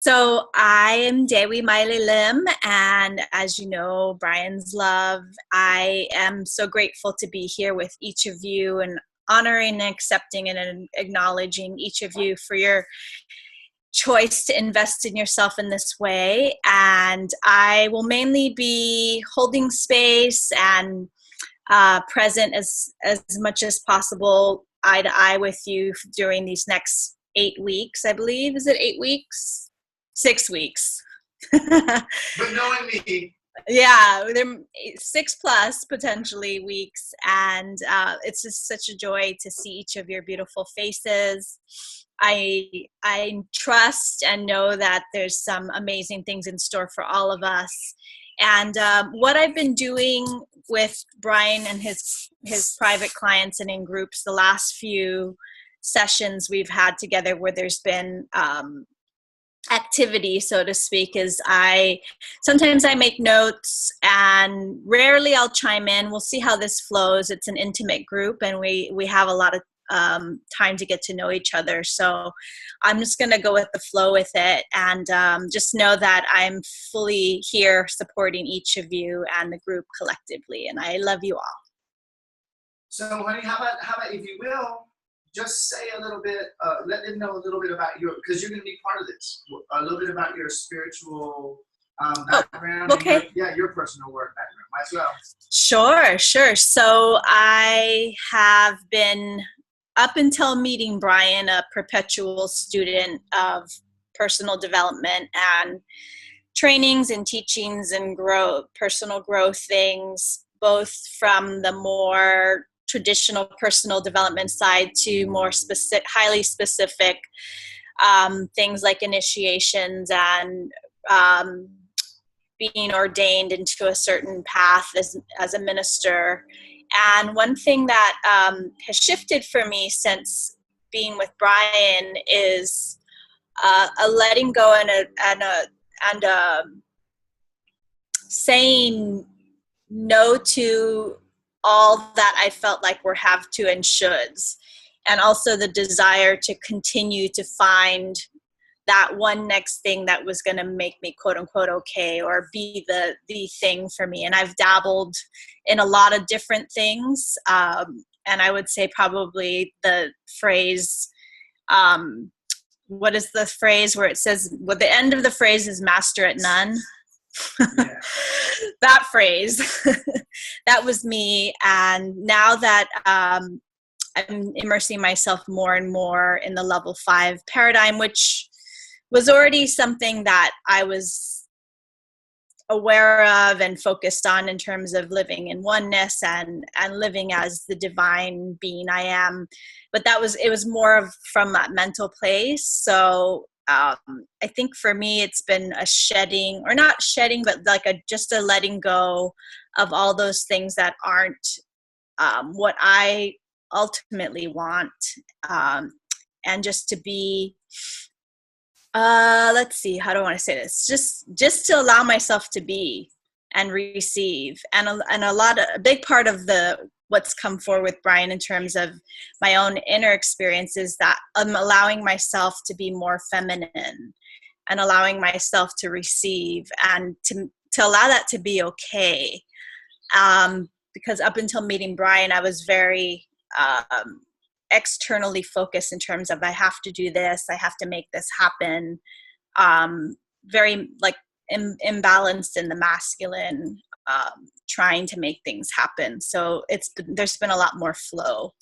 So I am Dewi Miley Lim, and as you know, Brian's love, I am so grateful to be here with each of you and honoring and accepting and acknowledging each of you for your choice to invest in yourself in this way. And I will mainly be holding space and present as much as possible, eye to eye with you during these next 8 weeks, I believe. Is it 8 weeks? 6 weeks. But knowing me. Yeah, they're 6+ potentially weeks. And it's just such a joy to see each of your beautiful faces. I trust and know that there's some amazing things in store for all of us. And what I've been doing with Brian and his private clients and in groups, the last few sessions we've had together where there's been activity, so to speak, is sometimes I make notes and rarely I'll chime in. We'll see how this flows. It's an intimate group and we have a lot of time to get to know each other. So I'm just going to go with the flow with it and just know that I'm fully here supporting each of you and the group collectively. And I love you all. So honey, how about if you will, just say a little bit, let them know a little bit about because you're going to be part of this, a little bit about your spiritual background. Okay. And your personal work background as well. Sure. So I have been, up until meeting Brian, a perpetual student of personal development and trainings and teachings and personal growth things, both from the more traditional personal development side to more specific, highly specific things like initiations and being ordained into a certain path as a minister. And one thing that has shifted for me since being with Brian is a letting go and saying no to all that I felt like were have to and shoulds, and also the desire to continue to find that one next thing that was going to make me quote unquote okay, or be the thing for me. And I've dabbled in a lot of different things. And I would say probably the phrase, what is the phrase where it says, well, the end of the phrase is master at none. Yeah. That phrase, that was me. And now that I'm immersing myself more and more in the level 5 paradigm, which was already something that I was aware of and focused on in terms of living in oneness and living as the divine being I am. But it was more from that mental place. So I think for me, it's been a shedding, or not shedding, but like just a letting go of all those things that aren't what I ultimately want. And just to be, let's see, how do I want to say this? Just to allow myself to be and receive. And a big part of what's come forward with Brian in terms of my own inner experience is that I'm allowing myself to be more feminine and allowing myself to receive and to allow that to be okay. Because up until meeting Brian, I was very externally focused in terms of I have to do this, I have to make this happen. Very like imbalanced in the masculine, trying to make things happen. So there's been a lot more flow.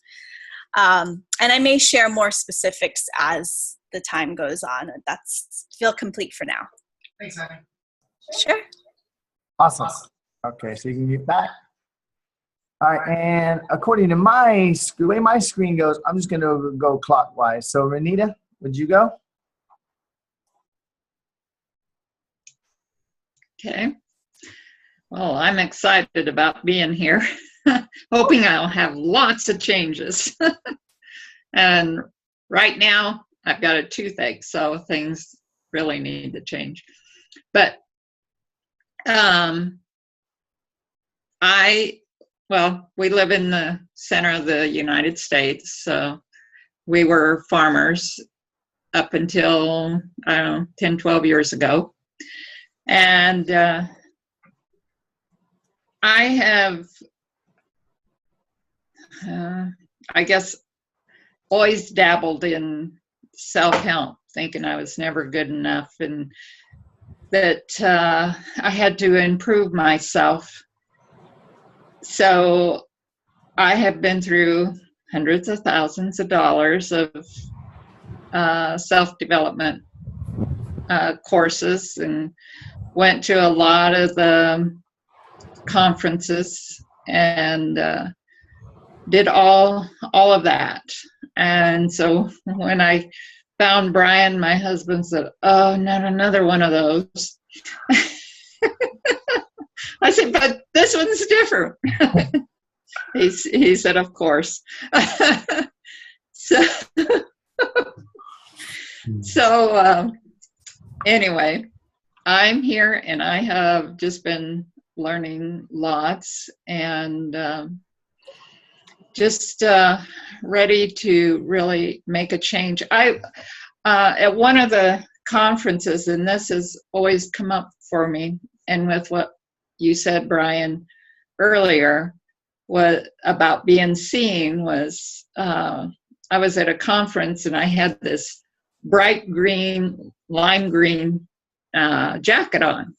And I may share more specifics as the time goes on. That's feel complete for now. Thanks, honey. Sure. Awesome. Okay, so you can get back. All right, and according to the way my screen goes, I'm just going to go clockwise. So, Renita, would you go? Okay. Well, I'm excited about being here, hoping I'll have lots of changes. And right now, I've got a toothache, so things really need to change. But we live in the center of the United States, so we were farmers up until, I don't know, 10, 12 years ago. And I have, I guess, always dabbled in self-help, thinking I was never good enough and that I had to improve myself. So I have been through hundreds of thousands of dollars of self-development courses and went to a lot of the conferences and did all of that. And so when I found Brian, my husband said, "Oh, not another one of those." I said, "But this one's different." He said, "Of course." So anyway, I'm here and I have just been learning lots and just ready to really make a change. I at one of the conferences, and this has always come up for me, and with what you said, Brian, earlier, what about being seen was I was at a conference and I had this bright green, lime green jacket on.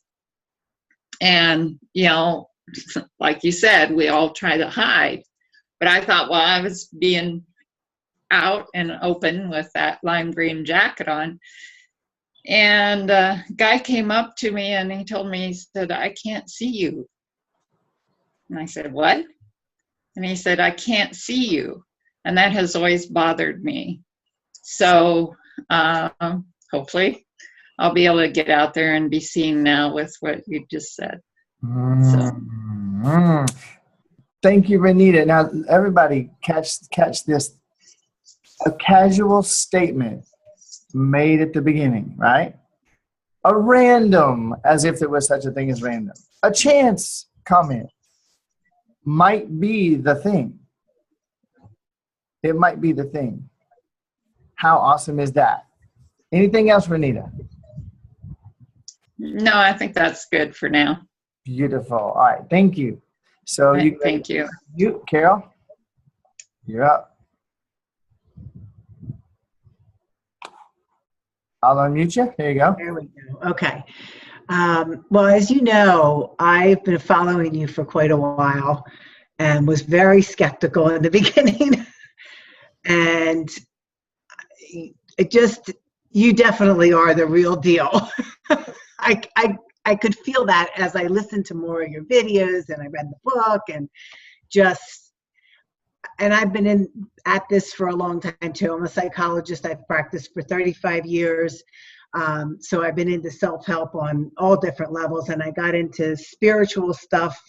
And, you know, like you said, we all try to hide. But I thought, well, I was being out and open with that lime green jacket on. And a guy came up to me and he told me, he said, "I can't see you." And I said, "What?" And he said, "I can't see you." And that has always bothered me. So hopefully I'll be able to get out there and be seen now with what you just said. Mm-hmm. Thank you, Renita. Now, everybody catch this. A casual statement made at the beginning, right? A random, as if there was such a thing as random. A chance comment might be the thing. It might be the thing. How awesome is that? Anything else, Renita? No, I think that's good for now. Beautiful. All right. Thank you. So Thank you. You, Carol, you're up. I'll unmute you. There you go. There we go. Okay. Well, as you know, I've been following you for quite a while and was very skeptical in the beginning. And it just, you definitely are the real deal. I could feel that as I listened to more of your videos and I read the book and just, and I've been at this for a long time too. I'm a psychologist. I've practiced for 35 years. So I've been into self-help on all different levels, and I got into spiritual stuff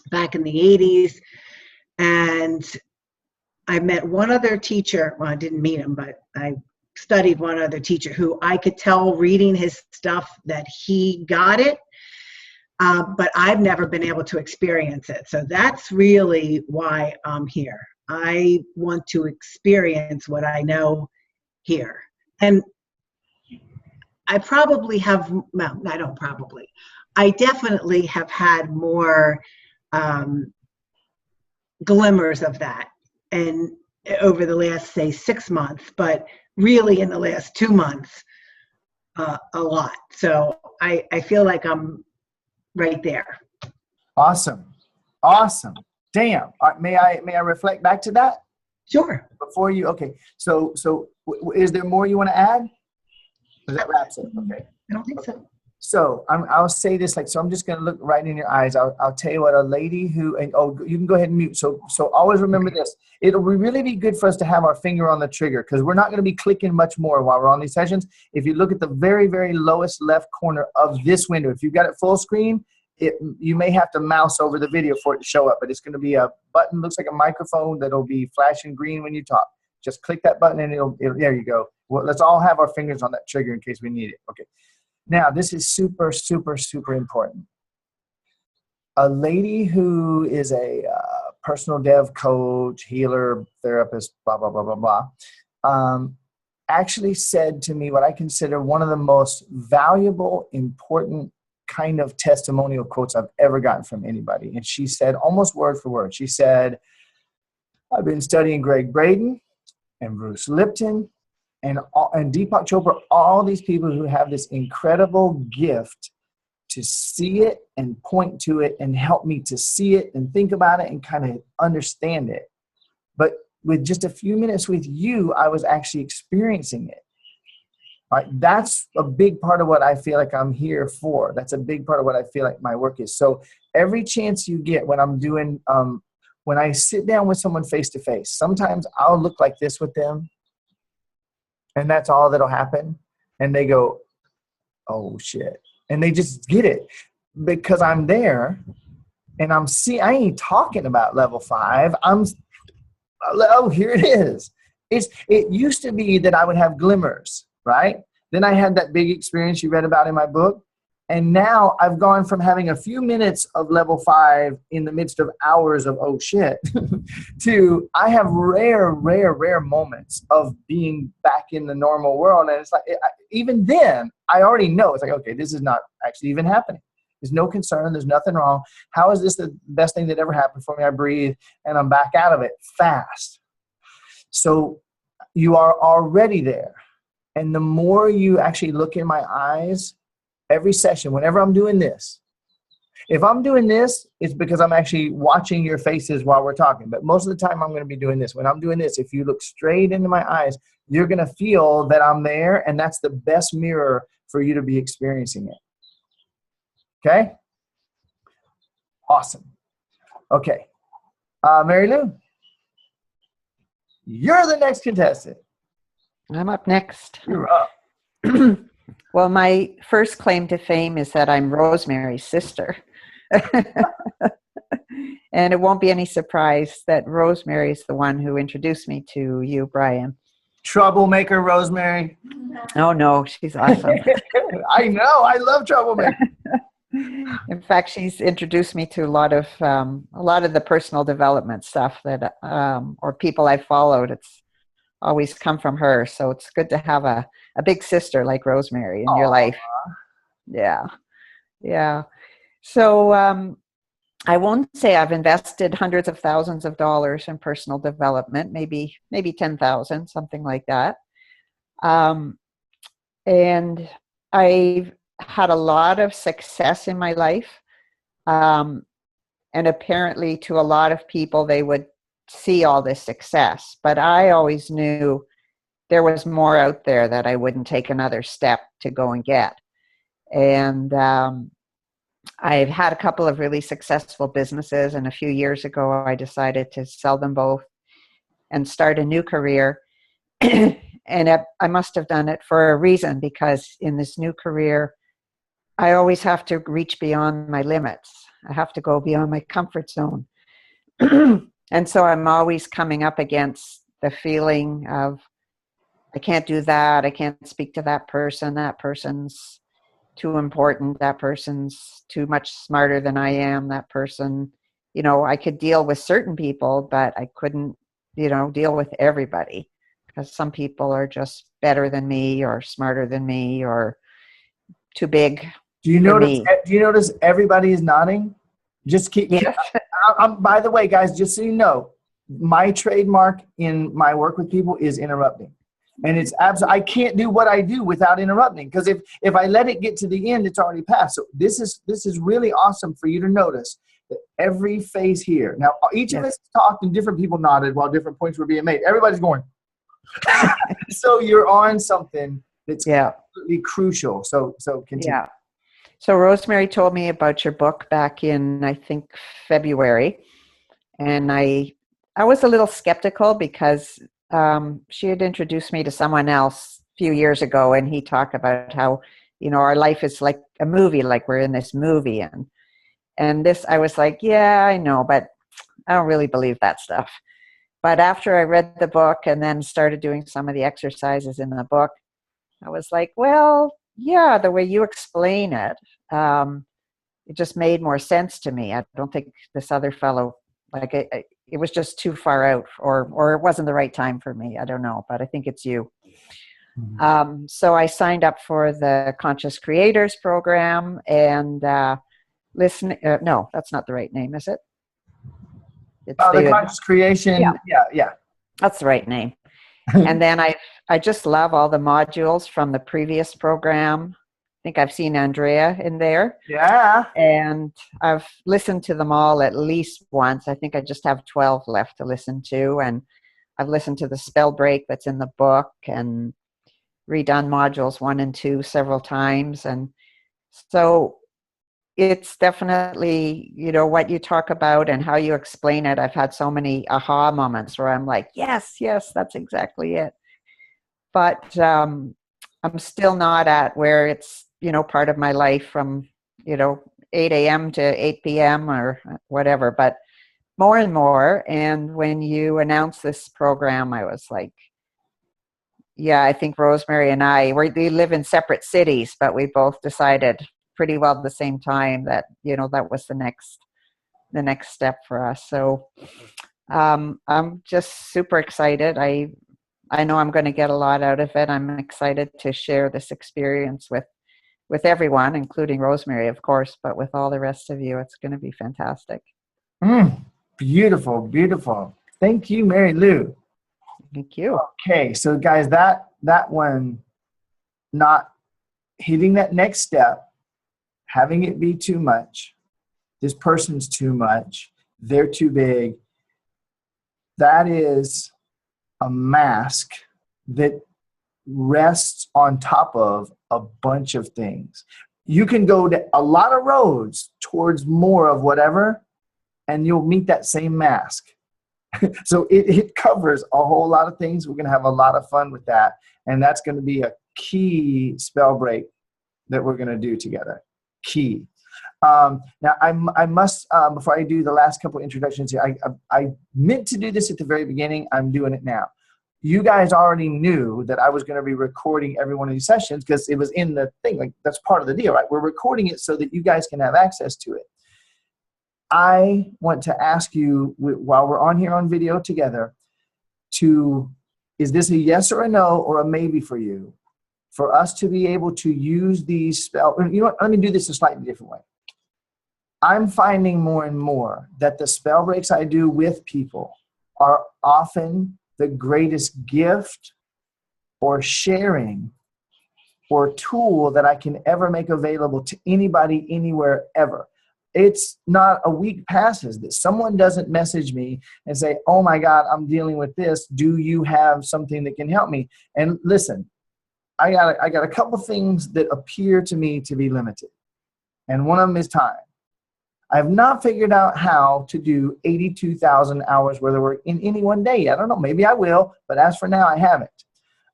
back in the 80s. And I met one other teacher. Well, I didn't meet him, but I studied one other teacher who I could tell reading his stuff that he got it. But I've never been able to experience it. So that's really why I'm here. I want to experience what I know here. And I probably have, well, I don't probably, I definitely have had more glimmers of that and over the last, say, 6 months, but really in the last 2 months, a lot. So I feel like I'm right there. Awesome. Awesome. Damn. All right, may I reflect back to that? Sure. Before you, okay. So is there more you want to add? Does that wraps it? Okay. I don't think so. So I'll say this so I'm just going to look right in your eyes. I'll tell you what, a lady who, and you can go ahead and mute. So always remember this. It'll really be good for us to have our finger on the trigger because we're not going to be clicking much more while we're on these sessions. If you look at the very, very lowest left corner of this window, if you've got it full screen, you may have to mouse over the video for it to show up, but it's going to be a button, looks like a microphone that'll be flashing green when you talk. Just click that button and it'll there you go. Well, let's all have our fingers on that trigger in case we need it. Okay. Now, this is super, super, super important. A lady who is a personal dev coach, healer, therapist, blah, blah, blah, blah, blah, actually said to me what I consider one of the most valuable, important kind of testimonial quotes I've ever gotten from anybody. And she said, almost word for word, she said, I've been studying Greg Braden and Bruce Lipton and Deepak Chopra, all these people who have this incredible gift to see it and point to it and help me to see it and think about it and kind of understand it. But with just a few minutes with you, I was actually experiencing it. Right? That's a big part of what I feel like I'm here for. That's a big part of what I feel like my work is. So every chance you get when I'm doing, when I sit down with someone face to face, sometimes I'll look like this with them, and that's all that'll happen. And they go, oh shit. And they just get it because I'm there and I ain't talking about level 5. Oh, here it is. It used to be that I would have glimmers, right? Then I had that big experience you read about in my book. And now I've gone from having a few minutes of level 5 in the midst of hours of, oh shit, to I have rare moments of being back in the normal world. And it's like, even then, I already know. It's like, okay, this is not actually even happening. There's no concern. There's nothing wrong. How is this the best thing that ever happened for me? I breathe and I'm back out of it fast. So you are already there. And the more you actually look in my eyes, every session, whenever I'm doing this, if I'm doing this, it's because I'm actually watching your faces while we're talking. But most of the time I'm going to be doing this. When I'm doing this, if you look straight into my eyes, you're going to feel that I'm there. And that's the best mirror for you to be experiencing it. Okay? Awesome. Okay. Mary Lou, you're the next contestant. I'm up next. You're up. Well, my first claim to fame is that I'm Rosemary's sister. And it won't be any surprise that Rosemary is the one who introduced me to you, Brian. Troublemaker Rosemary. Oh, no, she's awesome. I know. I love Troublemaker. In fact, she's introduced me to a lot of the personal development stuff that or people I've followed. It's always come from her. So it's good to have a big sister like Rosemary in your life. Yeah. Yeah. So I won't say I've invested hundreds of thousands of dollars in personal development, maybe 10,000, something like that. And I've had a lot of success in my life. And apparently to a lot of people, they would see all this success, but I always knew there was more out there that I wouldn't take another step to go and get. And I've had a couple of really successful businesses, and a few years ago I decided to sell them both and start a new career. And I must have done it for a reason, because in this new career I always have to reach beyond my limits. I have to go beyond my comfort zone. And so I'm always coming up against the feeling of, I can't do that. I can't speak to that person. That person's too important. That person's too much smarter than I am. That person, I could deal with certain people, but I couldn't, deal with everybody, because some people are just better than me or smarter than me or too big. Do you notice everybody is nodding? Just keep. Yes. By the way, guys, just so you know, my trademark in my work with people is interrupting, and it's absolutely. I can't do what I do without interrupting, because if I let it get to the end, it's already passed. So this is really awesome for you to notice that every face here. Now, each of us talked and different people nodded while different points were being made. Everybody's going. So you're on something that's absolutely crucial. So continue. Yeah. So Rosemary told me about your book back in, I think, February. And I was a little skeptical because she had introduced me to someone else a few years ago, and he talked about how, our life is like a movie, like we're in this movie. And this, I was like, yeah, I know, but I don't really believe that stuff. But after I read the book and then started doing some of the exercises in the book, I was like, well, yeah, the way you explain it, it just made more sense to me. I don't think this other fellow, it was just too far out, or it wasn't the right time for me. I don't know, but I think it's you. So I signed up for the Conscious Creators program and listen. No, that's not the right name, is it? It's The conscious creation. Yeah. That's the right name. And then I just love all the modules from the previous program. I think I've seen Andrea in there. Yeah. And I've listened to them all at least once. I think I just have 12 left to listen to. And I've listened to the spell break that's in the book and redone modules 1 and 2 several times. And so it's definitely, what you talk about and how you explain it. I've had so many aha moments where I'm like, yes, that's exactly it. But I'm still not at where it's, part of my life from, 8 a.m. to 8 p.m. or whatever, but more and more. And when you announced this program, I was like, yeah, I think Rosemary and we live in separate cities, but we both decided pretty well at the same time that, that was the next step for us. So I'm just super excited. I know I'm going to get a lot out of it. I'm excited to share this experience with everyone, including Rosemary, of course, but with all the rest of you. It's going to be fantastic. Beautiful, beautiful. Thank you, Mary Lou. Thank you. Okay, so guys, that one, not hitting that next step, having it be too much, this person's too much, they're too big, that is a mask that rests on top of a bunch of things. You can go to a lot of roads towards more of whatever, and you'll meet that same mask. So it covers a whole lot of things. We're going to have a lot of fun with that. And that's going to be a key spell break that we're going to do together. Key. Now, I must, before I do the last couple introductions here, I meant to do this at the very beginning. I'm doing it now. You guys already knew that I was going to be recording every one of these sessions because it was in the thing. Like, that's part of the deal, right? We're recording it so that you guys can have access to it. I want to ask you, while we're on here on video together, is this a yes or a no or a maybe for you, for us to be able to use these spells? You know what? Let me do this a slightly different way. I'm finding more and more that the spell breaks I do with people are often the greatest gift or sharing or tool that I can ever make available to anybody, anywhere, ever. It's not a week passes that someone doesn't message me and say, oh my God, I'm dealing with this. Do you have something that can help me? And listen, I got a couple things that appear to me to be limited. And one of them is time. I have not figured out how to do 82,000 hours worth of work in any one day. I don't know. Maybe I will, but as for now, I haven't.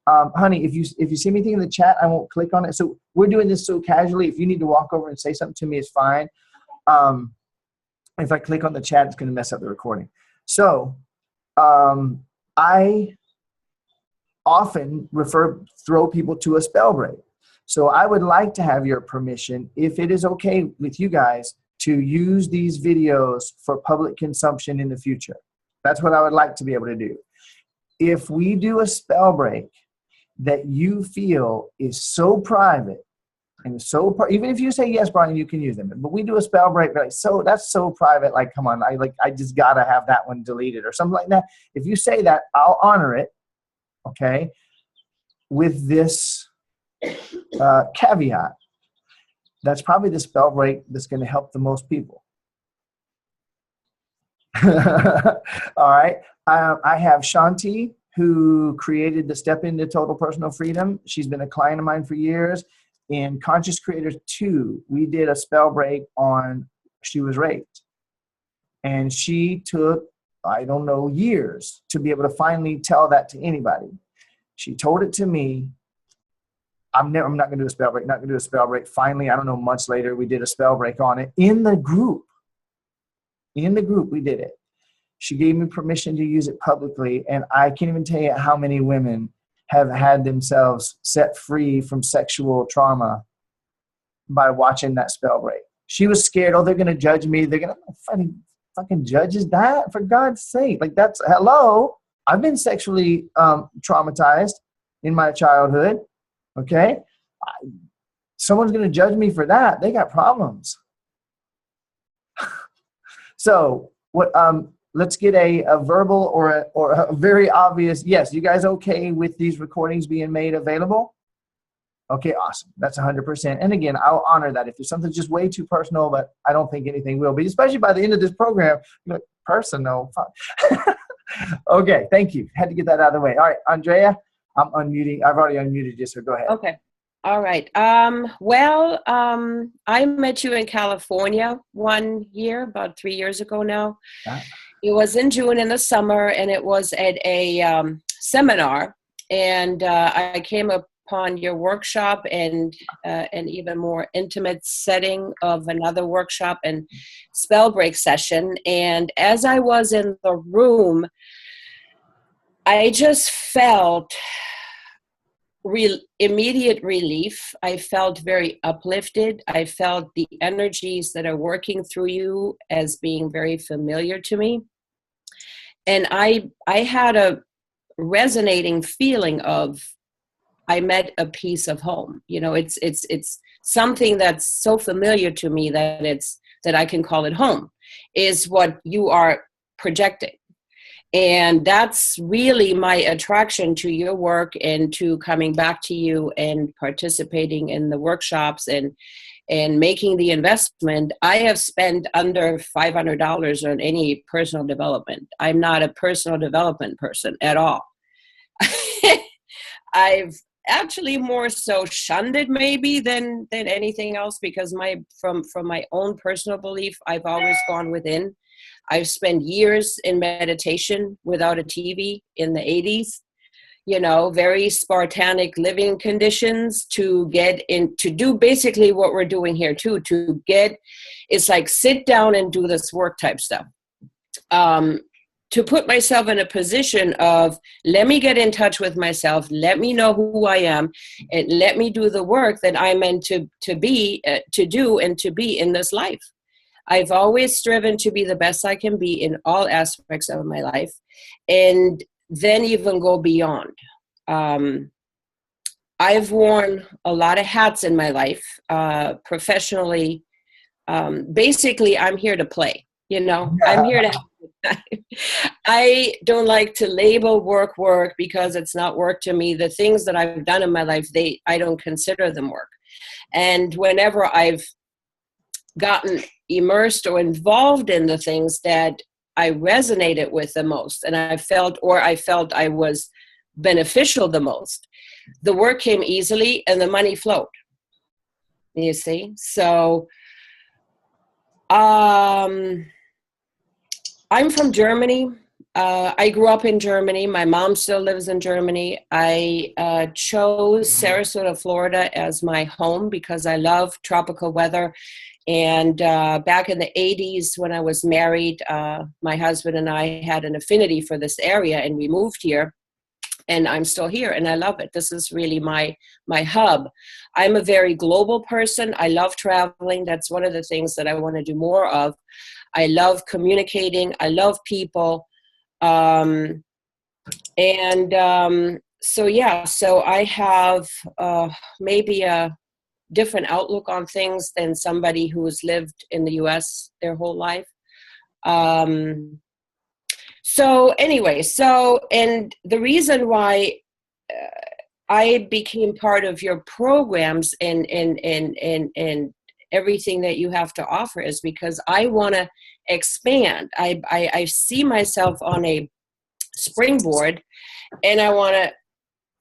Honey, if you see anything in the chat, I won't click on it. So we're doing this so casually. If you need to walk over and say something to me, it's fine. If I click on the chat, it's going to mess up the recording. So I often throw people to a spell break. So I would like to have your permission, if it is okay with you guys, to use these videos for public consumption in the future. That's what I would like to be able to do. If we do a spell break that you feel is so private, and so even if you say yes, Brian, you can use them. But we do a spell break, like, so that's so private. Like, come on, I just gotta have that one deleted or something like that. If you say that, I'll honor it. Okay, with this caveat, that's probably the spell break that's going to help the most people. All right, I have Shanti, who created the Step Into Total Personal Freedom. She's been a client of mine for years. In Conscious Creators 2, we did a spell break on she was raped. And she took, I don't know, years to be able to finally tell that to anybody. She told it to me. I'm not going to do a spell break, not going to do a spell break. Finally, I don't know, months later, we did a spell break on it in the group. In the group, we did it. She gave me permission to use it publicly. And I can't even tell you how many women have had themselves set free from sexual trauma by watching that spell break. She was scared, oh, they're going to judge me. They're going to fucking judges that, for God's sake. Like, that's, hello. I've been sexually traumatized. in my childhood. Okay. Someone's going to judge me for that. They got problems. So what, let's get a verbal or a very obvious, yes, you guys okay with these recordings being made available? Okay, awesome. That's 100%. And again, I'll honor that. If there's something just way too personal, but I don't think anything will be, especially by the end of this program, like, personal. Okay, thank you. Had to get that out of the way. All right, Andrea, I'm unmuting. I've already unmuted you, so go ahead. Okay. All right. Well, I met you in California one year, about 3 years ago now. Yeah. It was in June in the summer, and it was at a seminar. And I came upon your workshop and an even more intimate setting of another workshop and spell break session. And as I was in the room, I just felt immediate relief. I felt very uplifted. I felt the energies that are working through you as being very familiar to me. And I had a resonating feeling of, I met a piece of home. You know, it's something that's so familiar to me that I can call it home, is what you are projecting. And that's really my attraction to your work and to coming back to you and participating in the workshops and making the investment. I have spent under $500 on any personal development. I'm not a personal development person at all. I've actually more so shunned it maybe than anything else, because from my own personal belief, I've always gone within. I've spent years in meditation without a TV in the 80s, you know, very Spartanic living conditions to get in, to do basically what we're doing here too, it's like sit down and do this work type stuff. To put myself in a position of, let me get in touch with myself, let me know who I am, and let me do the work that I'm meant to do and to be in this life. I've always striven to be the best I can be in all aspects of my life, and then even go beyond. I've worn a lot of hats in my life, professionally. Basically, I'm here to play. You know, I'm here to have a good time. I don't like to label work because it's not work to me. The things that I've done in my life, I don't consider them work. And whenever I've gotten immersed or involved in the things that I resonated with the most, and I felt I was beneficial the most, the work came easily and the money flowed. You see? So I'm from Germany. I grew up in Germany. My mom still lives in Germany. I chose Sarasota, Florida as my home because I love tropical weather. And back in the 80s when I was married, my husband and I had an affinity for this area, and we moved here. And I'm still here, and I love it. This is really my hub. I'm a very global person. I love traveling. That's one of the things that I want to do more of. I love communicating. I love people. So I have maybe a different outlook on things than somebody who has lived in the U.S. their whole life. And the reason why I became part of your programs and everything that you have to offer is because I want to expand. I see myself on a springboard, and I want to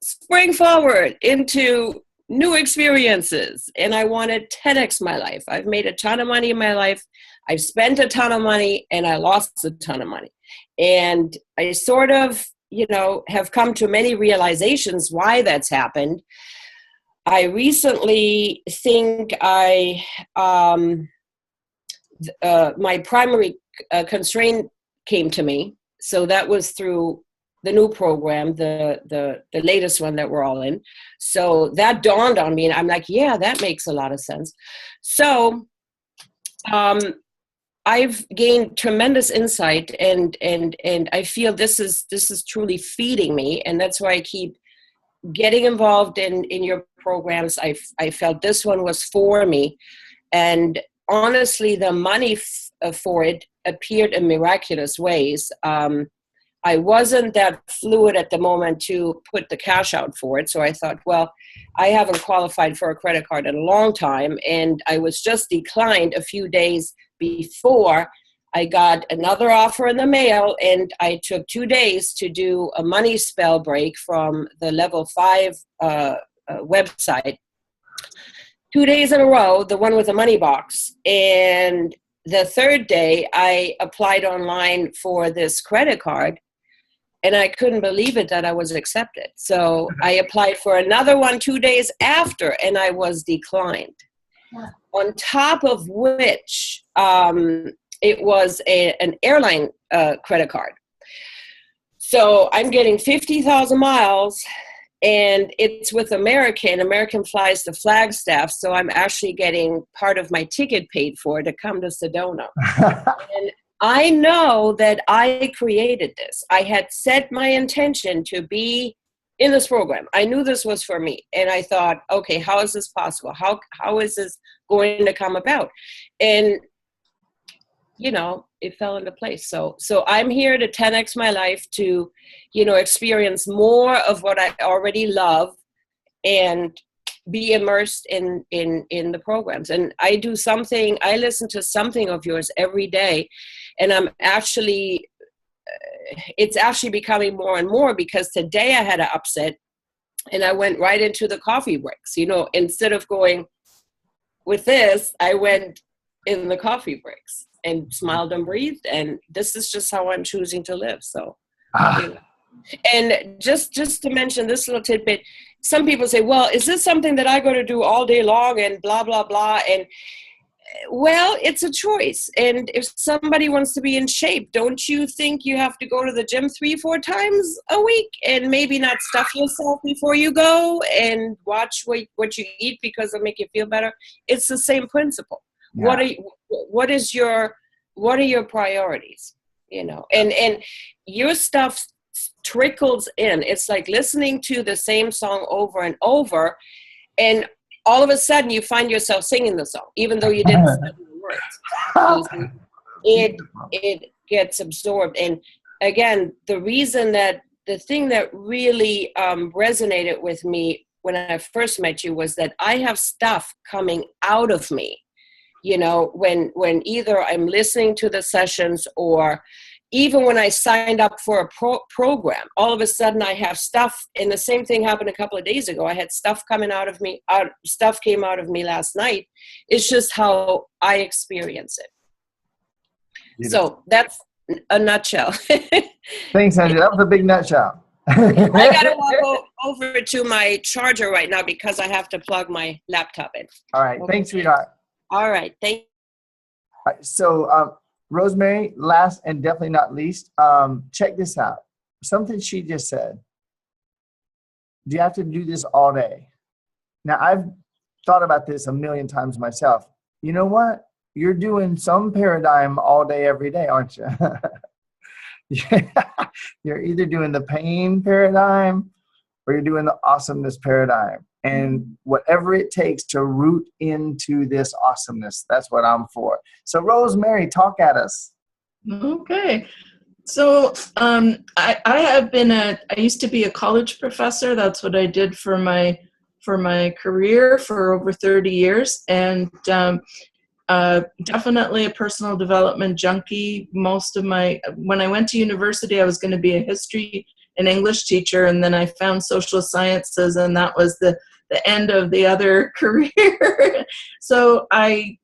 spring forward into new experiences, and I want to 10x my life. I've made a ton of money in my life. I've spent a ton of money, and I lost a ton of money. And I sort of, have come to many realizations why that's happened. I recently think my primary constraint came to me. So that was through the new program, the latest one that we're all in. So that dawned on me, and I'm like, yeah, that makes a lot of sense. So I've gained tremendous insight, and I feel this is truly feeding me, and that's why I keep getting involved in your programs, I felt this one was for me. And honestly, the money for it appeared in miraculous ways. I wasn't that fluid at the moment to put the cash out for it. So I thought, well, I haven't qualified for a credit card in a long time. And I was just declined a few days before I got another offer in the mail. And I took 2 days to do a money spell break from the level 5 website. 2 days in a row, the one with the money box. And the third day, I applied online for this credit card. And I couldn't believe it that I was accepted. So I applied for another one 2 days after, and I was declined. Yeah. On top of which, it was an airline credit card. So I'm getting 50,000 miles, and it's with American. American flies to Flagstaff, so I'm actually getting part of my ticket paid for to come to Sedona. And I know that I created this. I had set my intention to be in this program. I knew this was for me. And I thought, okay, how is this possible? How is this going to come about? And, you know, it fell into place. So I'm here to 10x my life, to, you know, experience more of what I already love and be immersed in the programs. And I listen to something of yours every day. And I'm actually, it's actually becoming more and more, because today I had an upset and I went right into the coffee breaks. You know, instead of going with this, I went in the coffee breaks and smiled and breathed. And this is just how I'm choosing to live. So, you know. And just to mention this little tidbit, some people say, well, is this something that I go to do all day long and blah, blah, blah. And well, it's a choice. And if somebody wants to be in shape, don't you think you have to go to the gym 3-4 times a week and maybe not stuff yourself before you go and watch what you eat because it'll make you feel better? It's the same principle. Yeah. What are your priorities? You know, and your stuff trickles in. It's like listening to the same song over and over, and all of a sudden you find yourself singing the song, even though you didn't say the words. It gets absorbed. And again, the thing that really resonated with me when I first met you was that I have stuff coming out of me, you know, when either I'm listening to the sessions, or even when I signed up for a program, all of a sudden I have stuff. And the same thing happened a couple of days ago. I had stuff coming out of me. Stuff came out of me last night. It's just how I experience it. So that's a nutshell. Thanks, Andrea. That was a big nutshell. I got to walk over to my charger right now because I have to plug my laptop in. All right. Okay. Thanks, sweetheart. All right. Thank you. All right, so, Rosemary, last and definitely not least, check this out. Something she just said. Do you have to do this all day? Now, I've thought about this a million times myself. You know what? You're doing some paradigm all day, every day, aren't you? You're either doing the pain paradigm or you're doing the awesomeness paradigm. And whatever it takes to root into this awesomeness, that's what I'm for. So Rosemary, talk at us. Okay. So I have been I used to be a college professor. That's what I did for my career for over 30 years. And definitely a personal development junkie. When I went to university, I was going to be a history and English teacher. And then I found social sciences, and that was the end of the other career. So I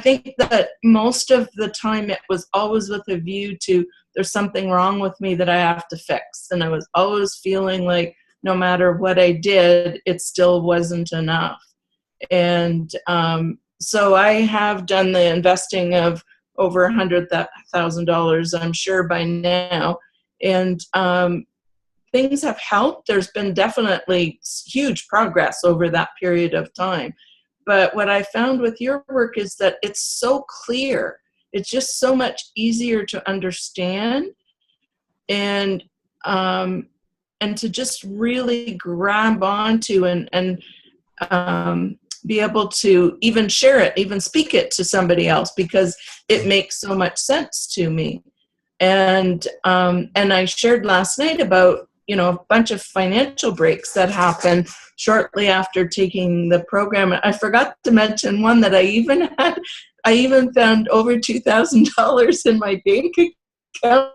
think that most of the time it was always with a view to there's something wrong with me that I have to fix. And I was always feeling like no matter what I did, it still wasn't enough. And so I have done the investing of over $100,000, I'm sure by now. And things have helped. There's been definitely huge progress over that period of time. But what I found with your work is that it's so clear. It's just so much easier to understand. And to just really grab onto and be able to even share it, even speak it to somebody else, because it makes so much sense to me. And I shared last night about, you know, a bunch of financial breaks that happened shortly after taking the program. I forgot to mention one that I even found over $2,000 in my bank account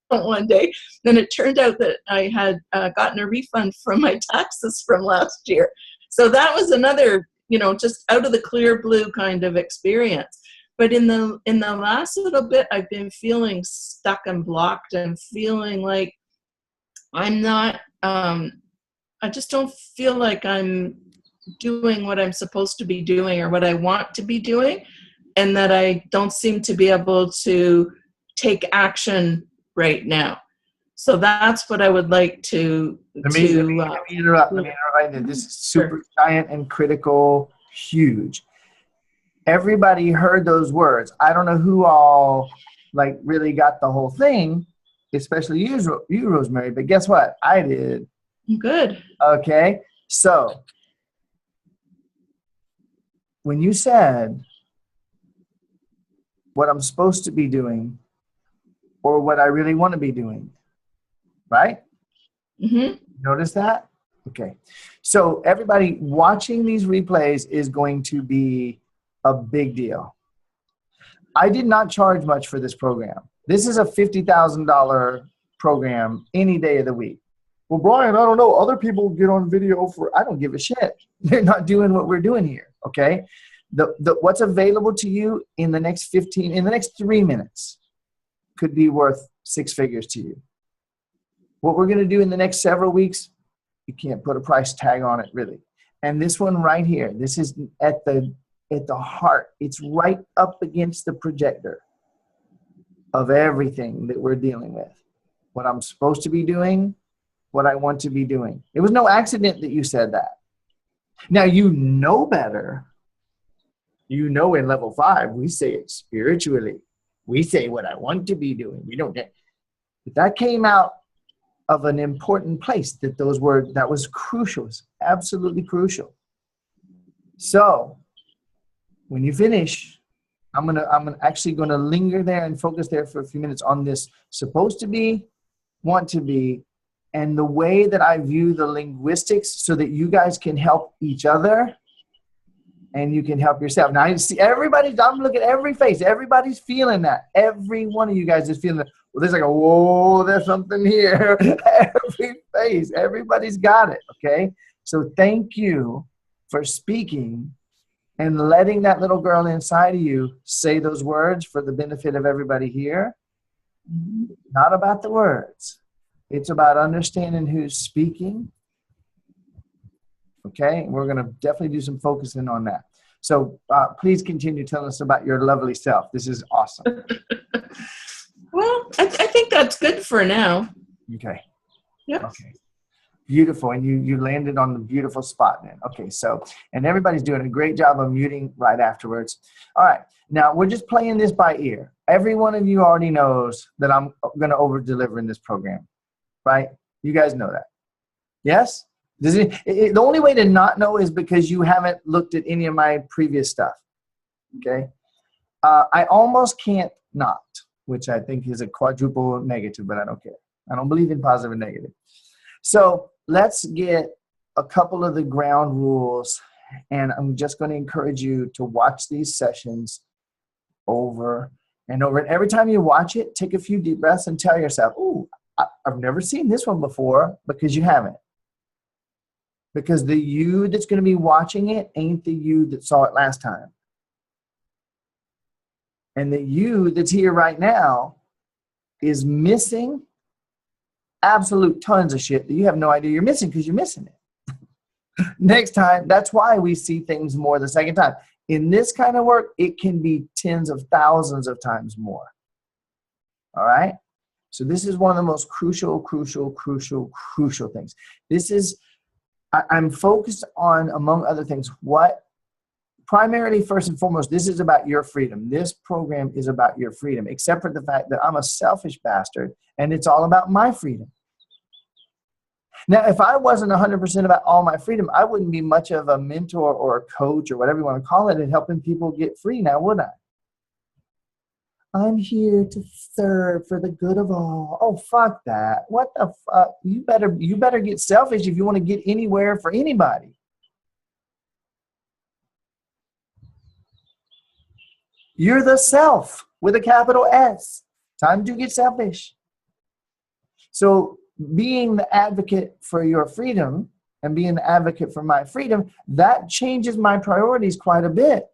one day. Then it turned out that I had gotten a refund from my taxes from last year. So that was another, you know, just out of the clear blue kind of experience. But in the last little bit, I've been feeling stuck and blocked and feeling like I'm not, I just don't feel like I'm doing what I'm supposed to be doing or what I want to be doing, and that I don't seem to be able to take action right now. So that's what I would like to. Let me interrupt. This is super giant and critical, huge. Everybody heard those words. I don't know who all like really got the whole thing, especially you, Rosemary, but guess what? I did. Good. Okay. So when you said what I'm supposed to be doing or what I really want to be doing, right? Mm-hmm. Notice that? Okay. So everybody watching these replays is going to be a big deal. I did not charge much for this program. This is a $50,000 program any day of the week. Well, Brian, I don't know. Other people get on video for, I don't give a shit. They're not doing what we're doing here. Okay. What's available to you in the next 3 minutes could be worth 6 figures to you. What we're going to do in the next several weeks, you can't put a price tag on it really. And this one right here, this is at the heart. It's right up against the projector of everything that we're dealing with. What I'm supposed to be doing, what I want to be doing. It was no accident that you said that. Now you know better. You know, in level 5, we say it spiritually. We say what I want to be doing. We don't get, but that came out of an important place, that those words, that was crucial, was absolutely crucial. So when you finish, I'm actually gonna linger there and focus there for a few minutes on this supposed to be, want to be, and the way that I view the linguistics so that you guys can help each other and you can help yourself. Now you see everybody, I'm looking at every face, everybody's feeling that. Every one of you guys is feeling that. Well, there's like a, whoa, there's something here. Every face, everybody's got it, okay? So thank you for speaking and letting that little girl inside of you say those words for the benefit of everybody here. Not about the words. It's about understanding who's speaking. Okay, we're going to definitely do some focusing on that. So please continue telling us about your lovely self. This is awesome. Well, I think that's good for now. Okay. Yep. Okay. Beautiful. And you landed on the beautiful spot then. Okay. So, and everybody's doing a great job of muting right afterwards. All right. Now we're just playing this by ear. Every one of you already knows that I'm going to over deliver in this program, right? You guys know that. Yes? The only way to not know is because you haven't looked at any of my previous stuff. Okay. I almost can't not, which I think is a quadruple negative, but I don't care. I don't believe in positive and negative. So let's get a couple of the ground rules, and I'm just going to encourage you to watch these sessions over and over. And every time you watch it, take a few deep breaths and tell yourself, ooh, I've never seen this one before, because you haven't. Because the you that's going to be watching it ain't the you that saw it last time. And the you that's here right now is missing absolute tons of shit that you have no idea you're missing, because you're missing it. Next time, that's why we see things more the second time. In this kind of work, it can be tens of thousands of times more. All right? So this is one of the most crucial things. This is, I'm focused on, among other things, what primarily, first and foremost, this is about your freedom. This program is about your freedom, except for the fact that I'm a selfish bastard and it's all about my freedom. Now, if I wasn't 100% about all my freedom, I wouldn't be much of a mentor or a coach or whatever you want to call it in helping people get free now, would I? I'm here to serve for the good of all. Oh, fuck that. What the fuck? You better get selfish if you want to get anywhere for anybody. You're the self with a capital S. Time to get selfish. So being the advocate for your freedom and being the advocate for my freedom, that changes my priorities quite a bit.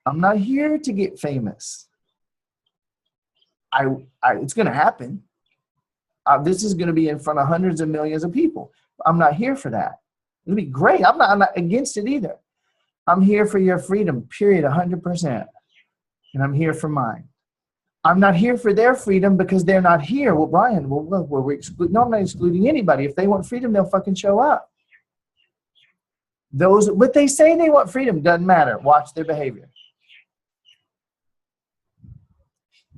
I'm not here to get famous. It's going to happen. This is going to be in front of hundreds of millions of people. I'm not here for that. It'll be great. I'm not against it either. I'm here for your freedom, period, 100%. And I'm here for mine. I'm not here for their freedom because they're not here. Well, Brian, we're excluding. No, I'm not excluding anybody. If they want freedom, they'll fucking show up. What they say they want freedom doesn't matter. Watch their behavior.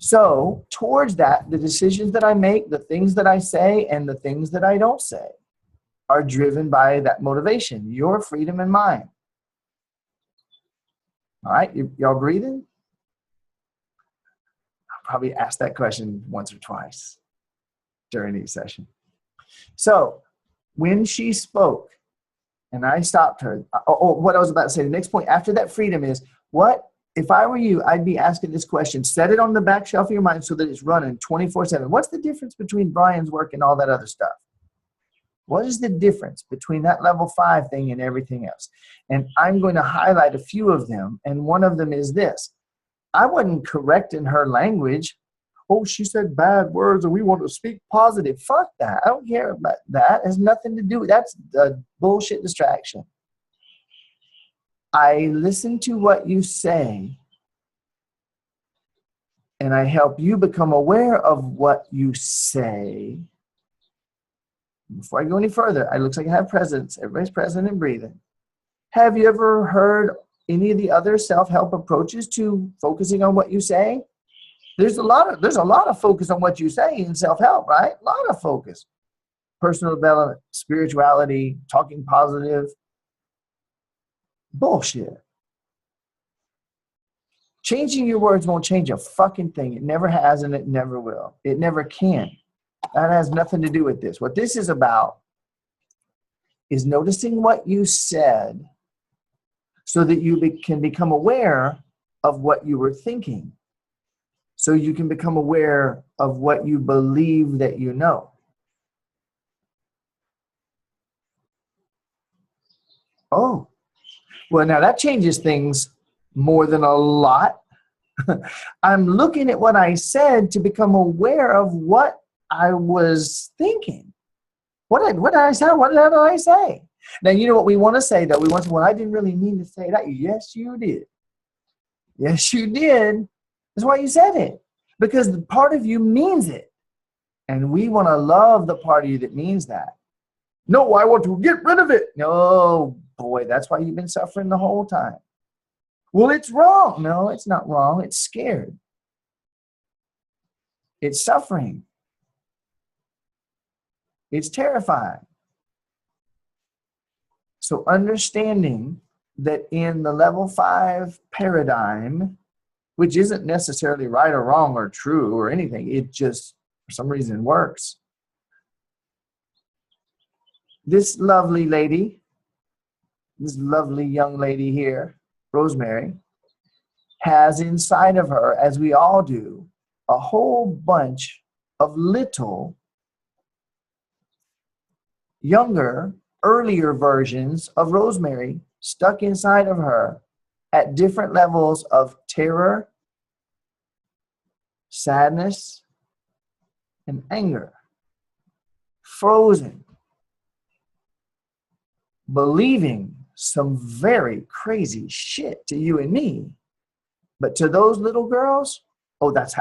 So towards that, the decisions that I make, the things that I say, and the things that I don't say are driven by that motivation, your freedom and mine. All right, y'all breathing? I'll probably ask that question once or twice during each session. So when she spoke and I stopped her, what I was about to say, the next point after that freedom is, what if I were you, I'd be asking this question. Set it on the back shelf of your mind so that it's running 24/7. What's the difference between Brian's work and all that other stuff? What is the difference between that level 5 thing and everything else? And I'm going to highlight a few of them. And one of them is this. I wasn't correcting her language. Oh, she said bad words and we want to speak positive. Fuck that. I don't care about that. It has nothing to do with that's a bullshit distraction. I listen to what you say and I help you become aware of what you say. Before I go any further, it looks like I have presence. Everybody's present and breathing. Have you ever heard any of the other self-help approaches to focusing on what you say? There's a lot of focus on what you say in self-help, right? A lot of focus. Personal development, spirituality, talking positive. Bullshit. Changing your words won't change a fucking thing. It never has and it never will. It never can. That has nothing to do with this. What this is about is noticing what you said so that you can become aware of what you were thinking. So you can become aware of what you believe that you know. Oh, well, now that changes things more than a lot. I'm looking at what I said to become aware of what I was thinking. What did I say? What did I say? Now, you know what we want to say, though? We want to say, well, I didn't really mean to say that. Yes, you did. Yes, you did. That's why you said it. Because the part of you means it. And we want to love the part of you that means that. No, I want to get rid of it. No, boy, that's why you've been suffering the whole time. Well, it's wrong. No, it's not wrong. It's scared. It's suffering. It's terrifying. So understanding that in the level 5 paradigm, which isn't necessarily right or wrong or true or anything, it just for some reason works. This lovely lady, this lovely young lady here, Rosemary, has inside of her, as we all do, a whole bunch of little younger, earlier versions of Rosemary stuck inside of her at different levels of terror, sadness, and anger. Frozen, believing some very crazy shit to you and me. But to those little girls, oh, that's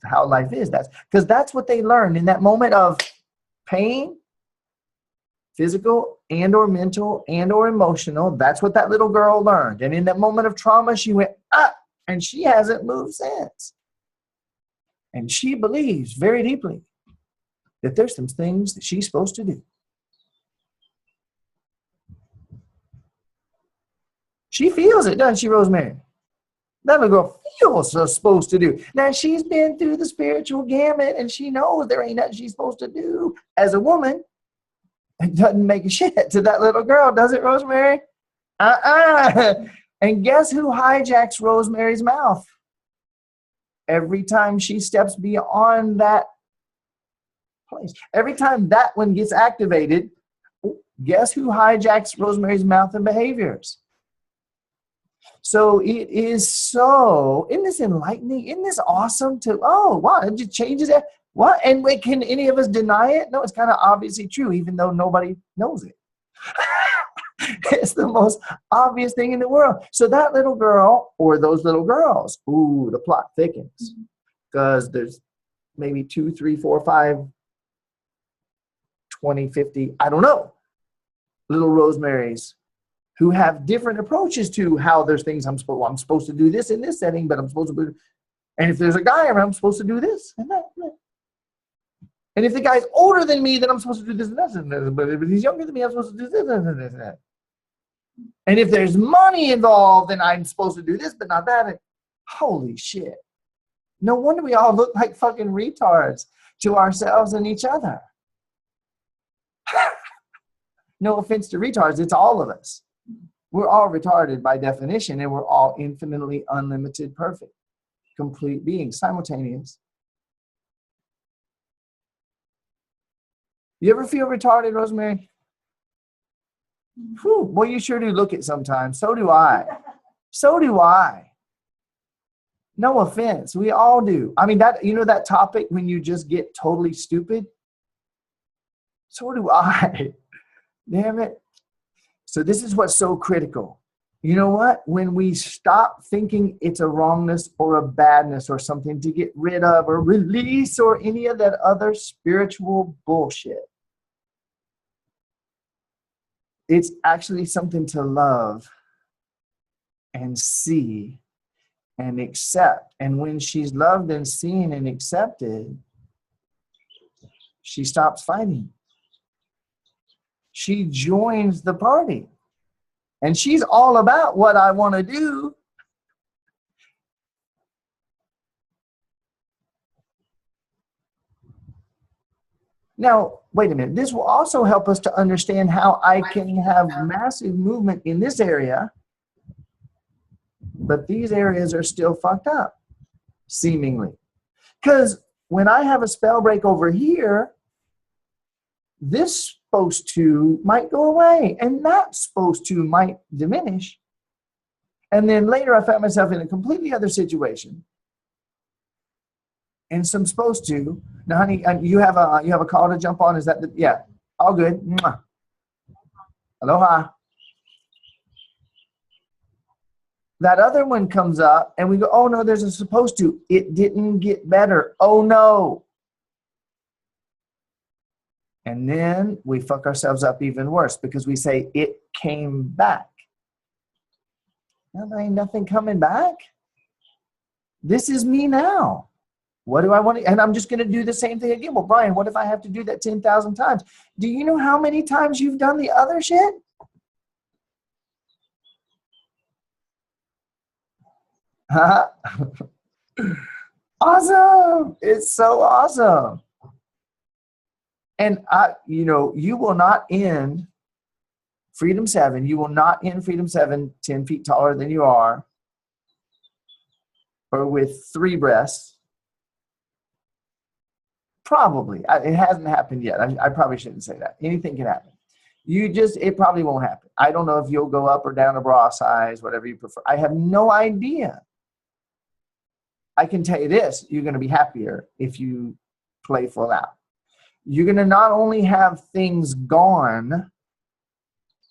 how life is. Because that's what they learned in that moment of pain, physical and or mental and or emotional. That's what that little girl learned. And in that moment of trauma, she went, and she hasn't moved since. And she believes very deeply that there's some things that she's supposed to do. She feels it, doesn't she, Rosemary? That little girl feels so supposed to do. Now, she's been through the spiritual gamut, and she knows there ain't nothing she's supposed to do as a woman. It doesn't make a shit to that little girl, does it, Rosemary? And guess who hijacks Rosemary's mouth? Every time she steps beyond that place. Every time that one gets activated, guess who hijacks Rosemary's mouth and behaviors? So it is so, isn't this enlightening? Isn't this awesome to, oh, wow, it just changes it. What? And wait, can any of us deny it? No, it's kind of obviously true, even though nobody knows it. It's the most obvious thing in the world. So that little girl or those little girls, ooh, the plot thickens. Because there's maybe 2, 3, 4, 5, 20, 50, I don't know, little Rosemarys who have different approaches to how there's things I'm supposed to do this in this setting, but I'm supposed to do, and if there's a guy around, I'm supposed to do this and that. And if the guy's older than me, then I'm supposed to do this and that. But if he's younger than me, I'm supposed to do this and that. And if there's money involved, then I'm supposed to do this, but not that. And holy shit. No wonder we all look like fucking retards to ourselves and each other. No offense to retards, it's all of us. We're all retarded by definition, and we're all infinitely unlimited, perfect, complete beings, simultaneous. You ever feel retarded, Rosemary? Whew, boy, you sure do look it sometimes. So do I. So do I. No offense. We all do. I mean, that, you know, that topic when you just get totally stupid? So do I. Damn it. So this is what's so critical. You know what? When we stop thinking it's a wrongness or a badness or something to get rid of or release or any of that other spiritual bullshit, it's actually something to love and see and accept. And when she's loved and seen and accepted, she stops fighting. She joins the party. And she's all about what I want to do. Now, wait a minute. This will also help us to understand how I can have massive movement in this area, but these areas are still fucked up, seemingly. Because when I have a spell break over here, this supposed to might go away, and that supposed to might diminish. And then later I found myself in a completely other situation. And some supposed to. Now, honey, you have a call to jump on. Is that yeah? All good. Mwah. Aloha. That other one comes up, and we go, oh no, there's a supposed to. It didn't get better. Oh no. And then we fuck ourselves up even worse because we say it came back. Now there ain't nothing coming back. This is me now. What do I want to, and I'm just going to do the same thing again. Well, Brian, what if I have to do that 10,000 times? Do you know how many times you've done the other shit? Awesome. It's so awesome. And you will not end Freedom7. You will not end Freedom7 10 feet taller than you are, or with 3 breasts. Probably. It hasn't happened yet. I probably shouldn't say that. Anything can happen. It probably won't happen. I don't know if you'll go up or down a bra size, whatever you prefer. I have no idea. I can tell you this, you're going to be happier if you play full out. You're going to not only have things gone,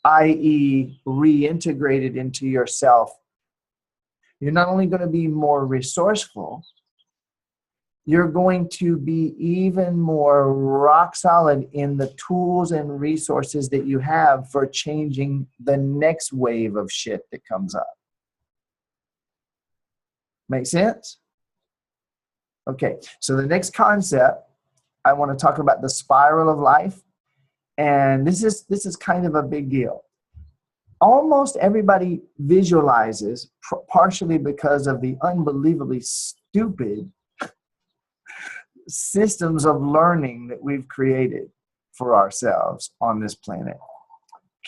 i.e. reintegrated into yourself, you're not only going to be more resourceful, you're going to be even more rock solid in the tools and resources that you have for changing the next wave of shit that comes up. Make sense? Okay, so the next concept I want to talk about the spiral of life. And this is kind of a big deal. Almost everybody visualizes, partially because of the unbelievably stupid systems of learning that we've created for ourselves on this planet.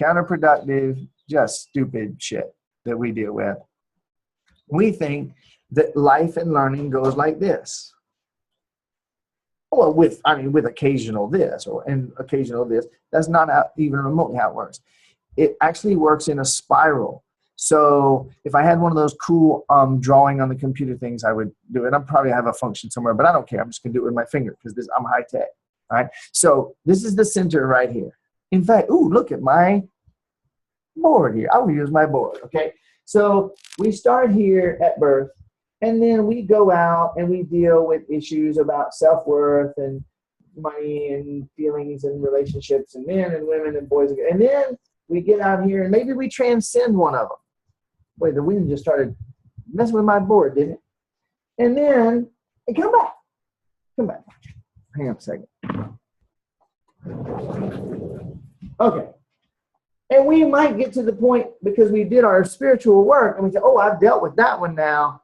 Counterproductive, just stupid shit that we deal with. We think that life and learning goes like this. Well, with occasional this and occasional this. That's not even remotely how it works. It actually works in a spiral. So if I had one of those cool drawing on the computer things, I would do it. I probably have a function somewhere, but I don't care. I'm just going to do it with my finger because I'm high tech. All right. So this is the center right here. In fact, look at my board here. I will use my board. Okay. So we start here at birth, and then we go out and we deal with issues about self-worth and money and feelings and relationships and men and women and boys. And then we get out here and maybe we transcend one of them. Wait, the wind just started messing with my board, didn't it? And then, hey, come back. Come back. Hang on a second. Okay. And we might get to the point because we did our spiritual work and we say, oh, I've dealt with that one now.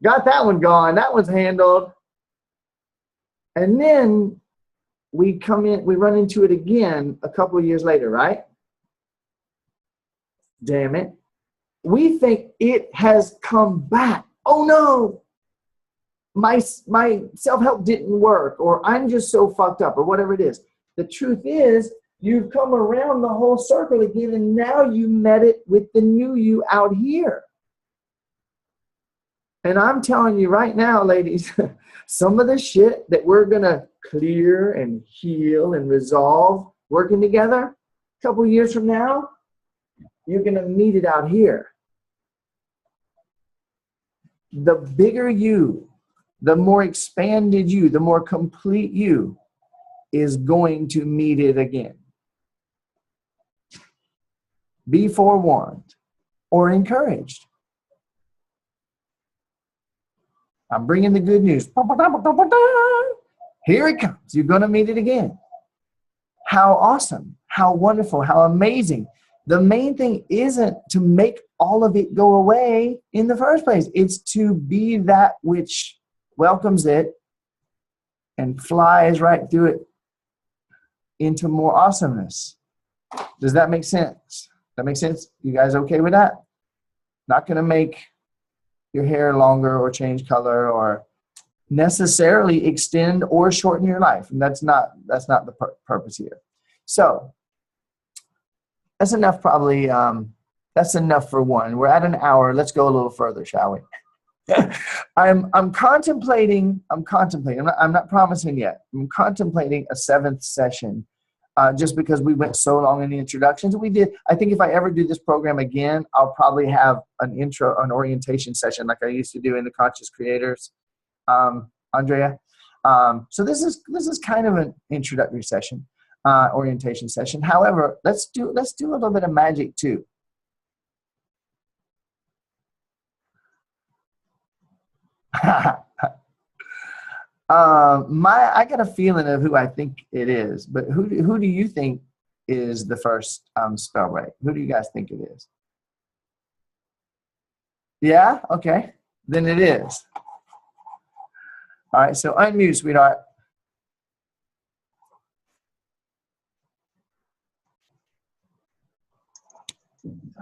Got that one gone. That one's handled. And then we run into it again a couple of years later, right? Damn it. We think it has come back. Oh no, my self-help didn't work, or I'm just so fucked up, or whatever it is. The truth is, you've come around the whole circle again, and now you met it with the new you out here. And I'm telling you right now, ladies, some of the shit that we're going to clear and heal and resolve working together a couple of years from now, you're going to meet it out here. The bigger you, the more expanded you, the more complete you is going to meet it again. Be forewarned or encouraged. I'm bringing the good news. Here it comes. You're going to meet it again. How awesome, how wonderful, how amazing. The main thing isn't to make all of it go away in the first place. It's to be that which welcomes it and flies right through it into more awesomeness. Does that make sense? That makes sense? You guys okay with that? Not going to make your hair longer or change color or necessarily extend or shorten your life. And that's not the purpose here. So that's enough probably. That's enough for one. We're at an hour. Let's go a little further, shall we? I'm contemplating. I'm not promising yet. I'm contemplating a 7th session just because we went so long in the introductions. We did. I think if I ever do this program again, I'll probably have an orientation session like I used to do in the Conscious Creators, Andrea. So this is kind of an introductory session, orientation session. However, let's do a little bit of magic too. I got a feeling of who I think it is, but who do you think is the first spell right? Who do you guys think it is? Yeah? Okay. Then it is. All right, so unmute, sweetheart.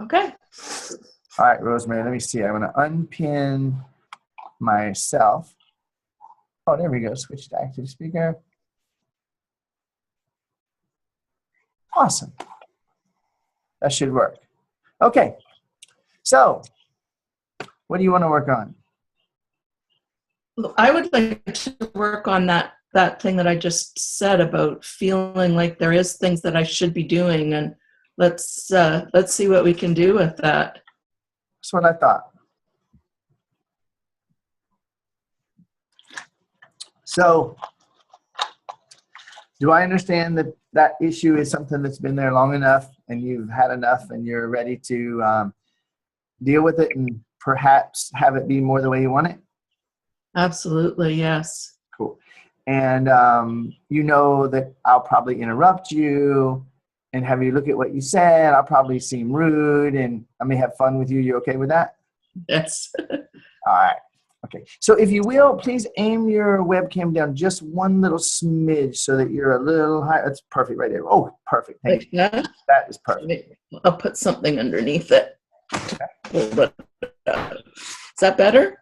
Okay. All right, Rosemary, let me see. I'm going to unpin myself. Oh, there we go. Switch to active speaker. Awesome. That should work. Okay. So, what do you want to work on? I would like to work on that thing that I just said about feeling like there is things that I should be doing, and let's see what we can do with that. That's what I thought. So, do I understand that that issue is something that's been there long enough and you've had enough and you're ready to deal with it and perhaps have it be more the way you want it? Absolutely, yes. Cool. and you know that I'll probably interrupt you and have you look at what you said. I'll probably seem rude, and I may have fun with you. You okay with that? Yes. All right. Okay. So if you will, please aim your webcam down just one little smidge so that you're a little higher. That's perfect right there. Oh, perfect. Thank you. Like that? That is perfect. I'll put something underneath it. Is that better?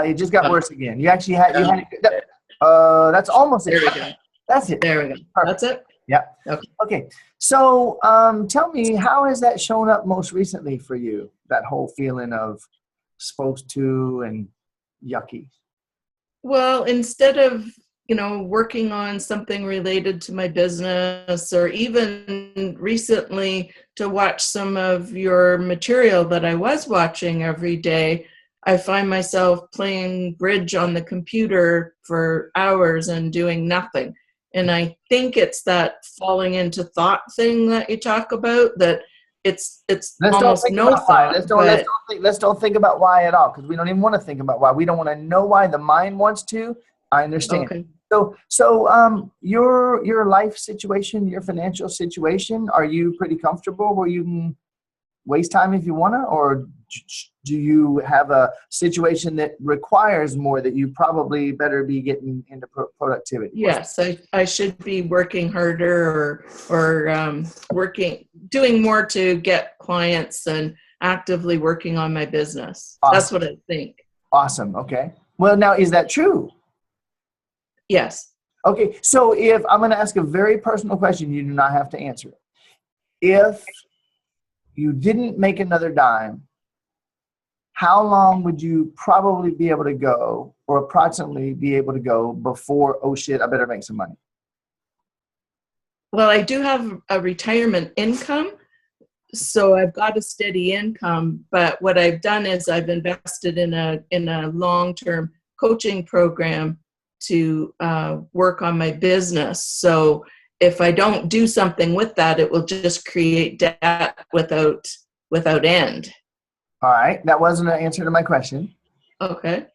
It just got worse again. You actually had that's almost There it. we go. That's it. There we go. Perfect. That's it? Yeah. Okay. Okay. So tell me, how has that shown up most recently for you? That whole feeling of supposed to and yucky. Well, instead of, working on something related to my business, or even recently to watch some of your material that I was watching every day, I find myself playing bridge on the computer for hours and doing nothing. And I think it's that falling into thought thing that you talk about, that it's almost no thought. Let's don't think about why at all, because we don't even want to think about why. We don't want to know why. The mind wants to. I understand. Okay. So your life situation, your financial situation, are you pretty comfortable where you can waste time if you want to, or do you have a situation that requires more that you probably better be getting into productivity? Yes, I should be working harder or doing more to get clients and actively working on my business. Awesome. That's what I think. Awesome. Okay. Well, now, is that true? Yes. Okay. So if I'm going to ask a very personal question, you do not have to answer it. If you didn't make another dime, how long would you probably be able to go, or approximately be able to go, before, oh shit, I better make some money? Well, I do have a retirement income, so I've got a steady income. But what I've done is I've invested in a long-term coaching program to work on my business. So if I don't do something with that, it will just create debt without end. All right. That wasn't an answer to my question. Okay.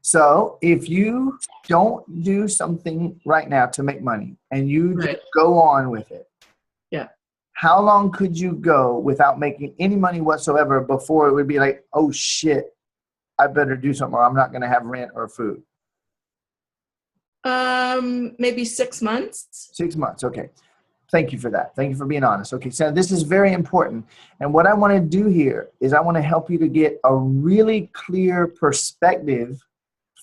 So if you don't do something right now to make money and you just go on with it, how long could you go without making any money whatsoever before it would be like, oh shit, I better do something or I'm not going to have rent or food? Maybe 6 months. 6 months. Okay. Thank you for that. Thank you for being honest. Okay. So this is very important. And what I want to do here is I want to help you to get a really clear perspective,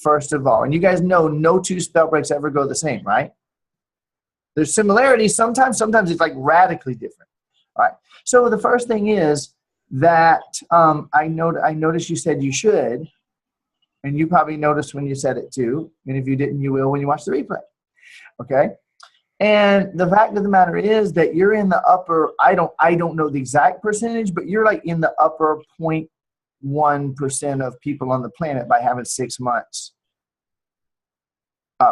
first of all. And you guys know no two spell breaks ever go the same, right? There's similarities sometimes it's like radically different. All right. So the first thing is that I noticed you said you should, and you probably noticed when you said it too. And if you didn't, you will when you watch the replay. Okay. And the fact of the matter is that you're in the upper, I don't know the exact percentage, but you're like in the upper 0.1% of people on the planet by having 6 months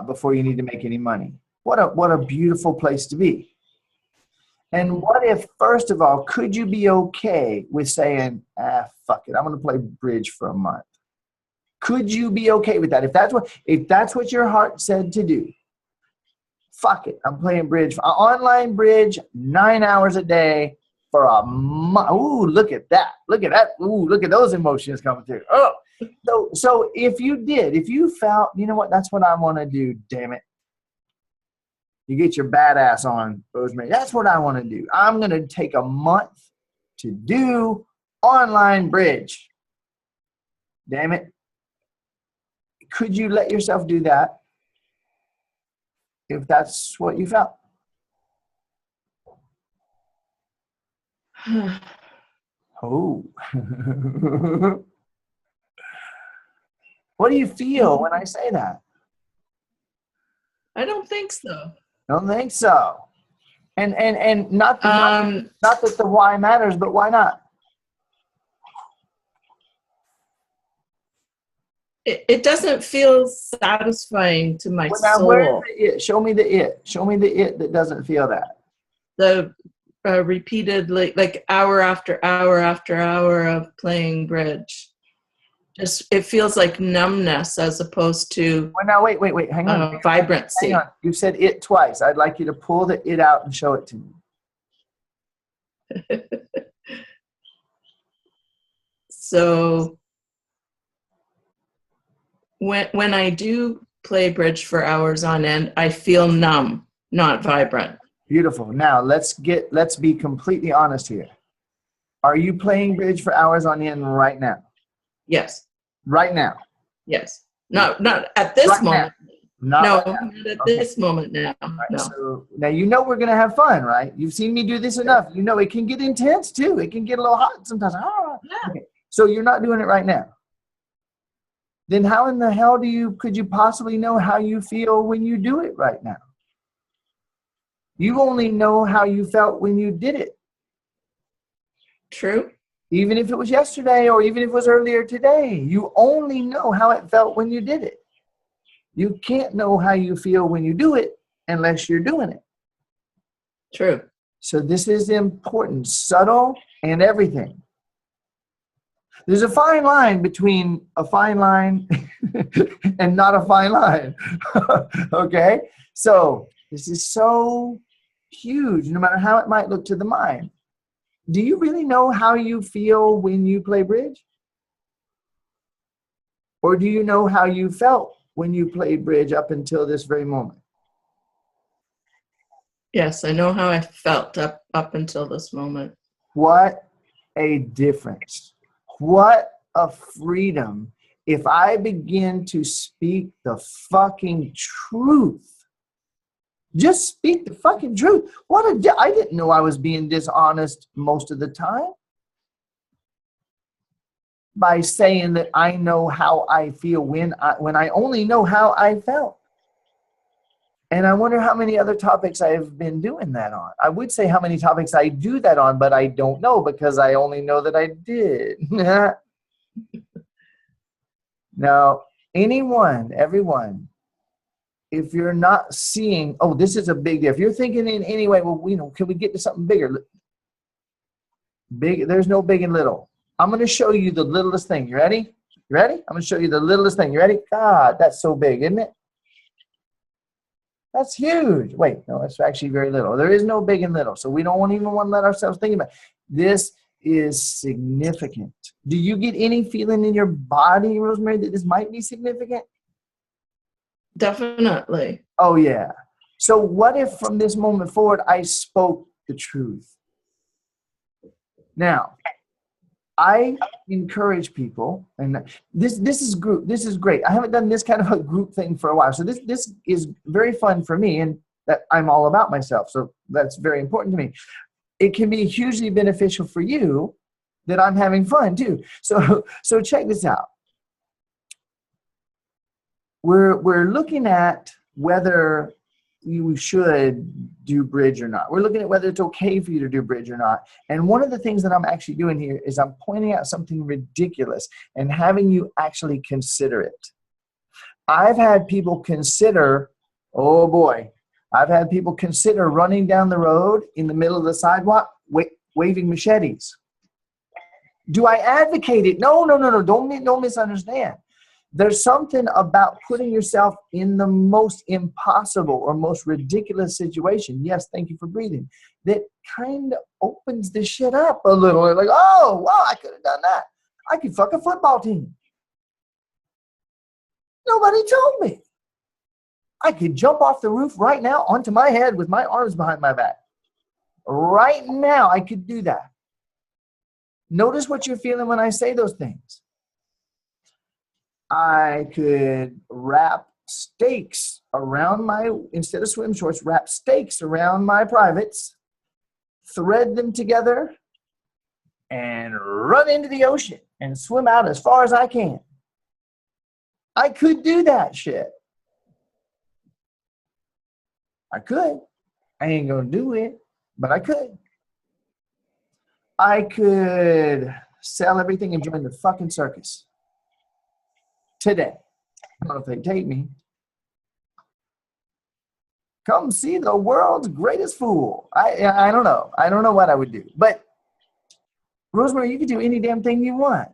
before you need to make any money. What a beautiful place to be. And what if, first of all, could you be okay with saying, fuck it, I'm going to play bridge for a month? Could you be okay with that? If that's what your heart said to do, fuck it, I'm playing bridge, online bridge, 9 hours a day for a month. Ooh, look at that. Look at that. Ooh, look at those emotions coming through. Oh, so if you felt, you know what, that's what I want to do, damn it. You get your badass on, Rosemary. That's what I want to do. I'm going to take a month to do online bridge. Damn it. Could you let yourself do that if that's what you felt? Oh. What do you feel when I say that? I don't think so. Don't think so. And not that the why matters, but why not? It doesn't feel satisfying to my now, soul. where's the it? Show me the it. Show me the it that doesn't feel that. The repeated like hour after hour after hour of playing bridge. Just it feels like numbness as opposed to Well, now wait. Hang on. vibrancy. Hang on. You said it twice. I'd like you to pull the it out and show it to me. So when I do play bridge for hours on end, I feel numb, not vibrant. Beautiful. Now let's be completely honest here. Are you playing bridge for hours on end right now? Yes. Right now. Yes. Not at this Right moment. Not No, right now. not at Okay. this moment now. Right, No. so now you know we're gonna have fun, right? You've seen me do this enough. You know it can get intense too. It can get a little hot sometimes. Yeah. Okay. So you're not doing it right now. Then how in the hell could you possibly know how you feel when you do it right now? You only know how you felt when you did it. True. Even if it was yesterday or even if it was earlier today, you only know how it felt when you did it. You can't know how you feel when you do it unless you're doing it. True. So this is important, subtle and everything. There's a fine line between a fine line and not a fine line. Okay? So this is so huge, no matter how it might look to the mind. Do you really know how you feel when you play bridge? Or do you know how you felt when you played bridge up until this very moment? Yes, I know how I felt up until this moment. What a difference. What a freedom. If I begin to speak the fucking truth, just speak the fucking truth. I didn't know I was being dishonest most of the time by saying that I know how I feel when I only know how I felt. And I wonder how many other topics I've been doing that on. I would say how many topics I do that on, but I don't know because I only know that I did. Now, everyone, if you're not seeing, this is a big deal. If you're thinking in any way, can we get to something bigger? Big, there's no big and little. I'm going to show you the littlest thing. You ready? You ready? I'm going to show you the littlest thing. You ready? God, that's so big, isn't it? That's huge. Wait, no, it's actually very little. There is no big and little. So we don't even want to let ourselves think about it. This is significant. Do you get any feeling in your body, Rosemary, that this might be significant? Definitely. Oh, yeah. So what if from this moment forward, I spoke the truth? Now, I encourage people, and this is group. This is great. I haven't done this kind of a group thing for a while. So this is very fun for me, and that I'm all about myself. So that's very important to me. It can be hugely beneficial for you that I'm having fun too. So check this out. We're looking at whether you should do bridge or not. We're looking at whether it's okay for you to do bridge or not. And one of the things that I'm actually doing here is I'm pointing out something ridiculous and having you actually consider it. I've had people consider, I've had people consider running down the road in the middle of the sidewalk, waving machetes. Do I advocate it? No. Don't misunderstand. There's something about putting yourself in the most impossible or most ridiculous situation. Yes, thank you for breathing. That kind of opens the shit up a little. Like, oh, wow, I could have done that. I could fuck a football team. Nobody told me. I could jump off the roof right now onto my head with my arms behind my back. Right now, I could do that. Notice what you're feeling when I say those things. I could wrap stakes around instead of swim shorts, wrap stakes around my privates, thread them together, and run into the ocean and swim out as far as I can. I could do that shit. I could. I ain't gonna do it, but I could. I could sell everything and join the fucking circus. Today. I don't know if they take me. Come see the world's greatest fool. I don't know. I don't know what I would do. But Rosemary, you can do any damn thing you want.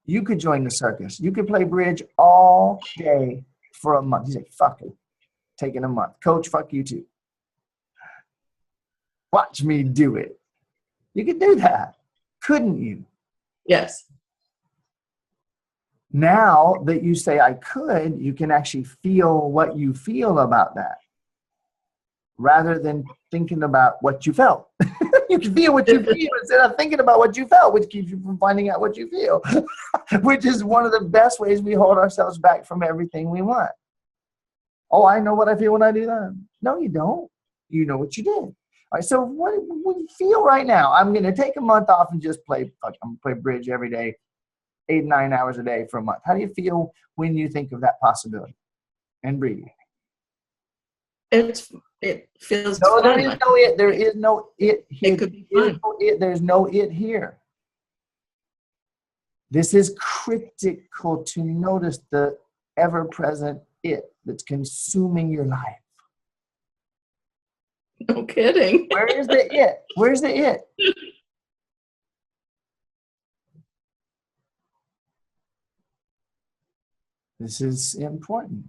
You could join the circus. You could play bridge all day for a month. You say, fuck it. Taking a month. Coach, fuck you too. Watch me do it. You could do that. Couldn't you? Yes. Now that you say I could, you can actually feel what you feel about that rather than thinking about what you felt. You can feel what you feel instead of thinking about what you felt, which keeps you from finding out what you feel, which is one of the best ways we hold ourselves back from everything we want. Oh, I know what I feel when I do that. No, you don't. You know what you did. All right, so what do you feel right now? I'm going to take a month off and just play. I'm going to play bridge every day, 8, 9 hours a day for a month. How do you feel when you think of that possibility? And breathe. It feels no, fun. there is no it. There is no it here. It could be fun. There's no it here. This is critical to notice the ever-present it that's consuming your life. No kidding. Where is the it? Where's the it? This is important.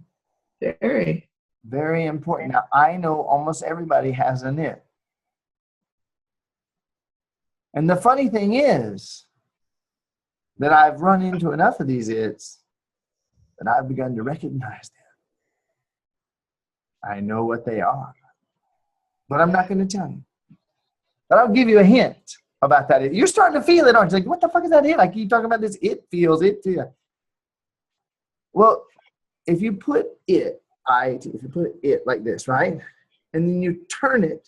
Very. Very important. Now, I know almost everybody has an it. And the funny thing is that I've run into enough of these its that I've begun to recognize them. I know what they are. But I'm not going to tell you. But I'll give you a hint about that. You're starting to feel it, aren't you? Like, what the fuck is that it? I keep talking about this it feels it to you. Well, if you put it, if you put it like this, right? And then you turn it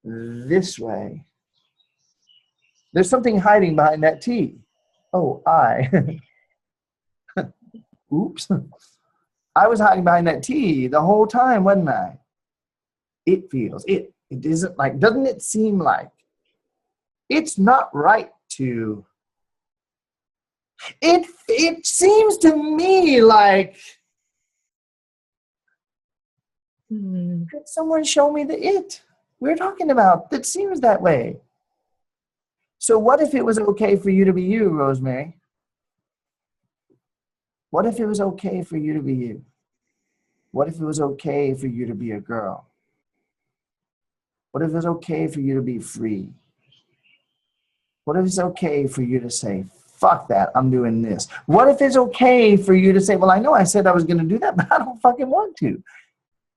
this way, there's something hiding behind that T. Oh, I. Oops. I was hiding behind that T the whole time, wasn't I? It feels it. It isn't like, doesn't it seem like it's not right to, it seems to me like, could someone show me the it we're talking about that seems that way? So what if it was okay for you to be you, Rosemary? What if it was okay for you to be you? What if it was okay for you to be a girl? What if it's okay for you to be free? What if it's okay for you to say, fuck that, I'm doing this? What if it's okay for you to say, well, I know I said I was going to do that, but I don't fucking want to?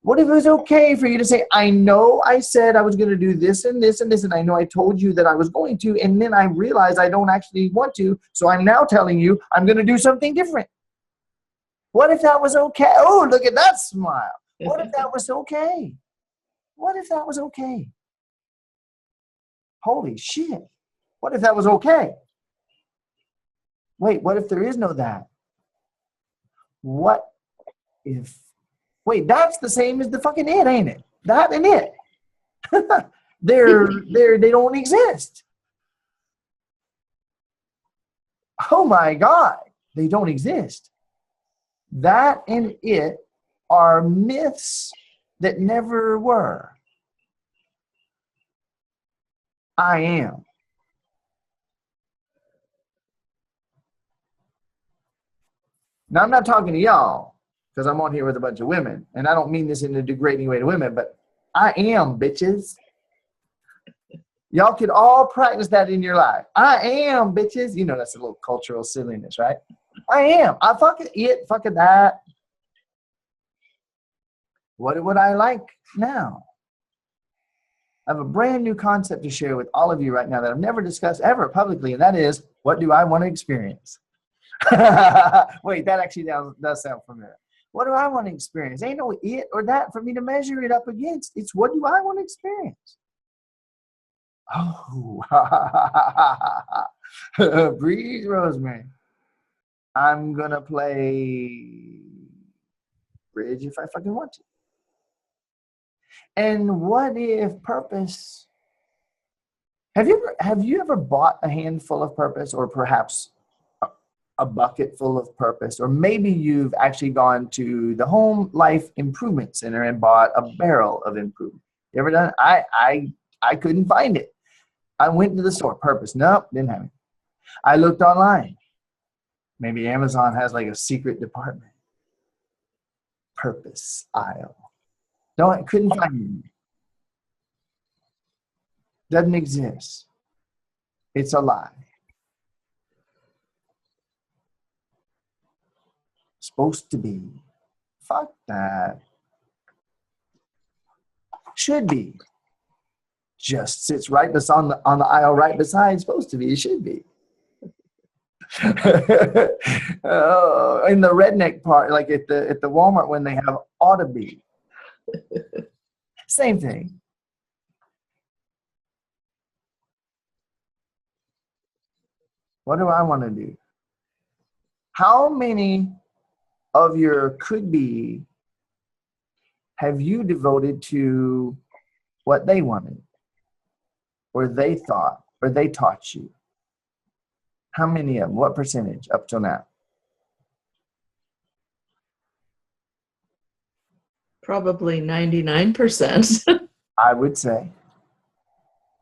What if it was okay for you to say, I know I said I was going to do this and this and this, and I know I told you that I was going to, and then I realized I don't actually want to, so I'm now telling you I'm going to do something different. What if that was okay? Oh, look at that smile. What if that was okay? What if that was okay? Holy shit. What if that was okay? Wait, what if there is no that? What if, wait, that's the same as the fucking it, ain't it? That and it. They don't exist. Oh my God, they don't exist. That and it are myths that never were. I am. Now, I'm not talking to y'all because I'm on here with a bunch of women, and I don't mean this in a degrading way to women, but I am, bitches. Y'all could all practice that in your life. I am, bitches. You know, that's a little cultural silliness, right? I am. I fucking it, fucking that. What would I like now? I have a brand new concept to share with all of you right now that I've never discussed ever publicly, and that is, what do I want to experience? Wait, that actually does sound familiar. What do I want to experience? Ain't no it or that for me to measure it up against. It's what do I want to experience? Oh, breathe, Rosemary. I'm going to play bridge if I fucking want to. And what if purpose? Have you ever bought a handful of purpose, or perhaps a bucket full of purpose? Or maybe you've actually gone to the Home Life Improvement Center and bought a barrel of improvement. You ever done it? I couldn't find it. I went to the store. Purpose. Nope, didn't have it. I looked online. Maybe Amazon has like a secret department. Purpose aisle. Couldn't find it. Doesn't exist. It's a lie. Supposed to be. Fuck that. Should be. Just sits right on the aisle right beside. Supposed to be. It should be. Oh, in the redneck part, like at the Walmart when they have ought to be. Same thing. What do I want to do? How many of your could be have you devoted to what they wanted or they thought or they taught you? How many of them? What percentage up till now? Probably 99%. I would say.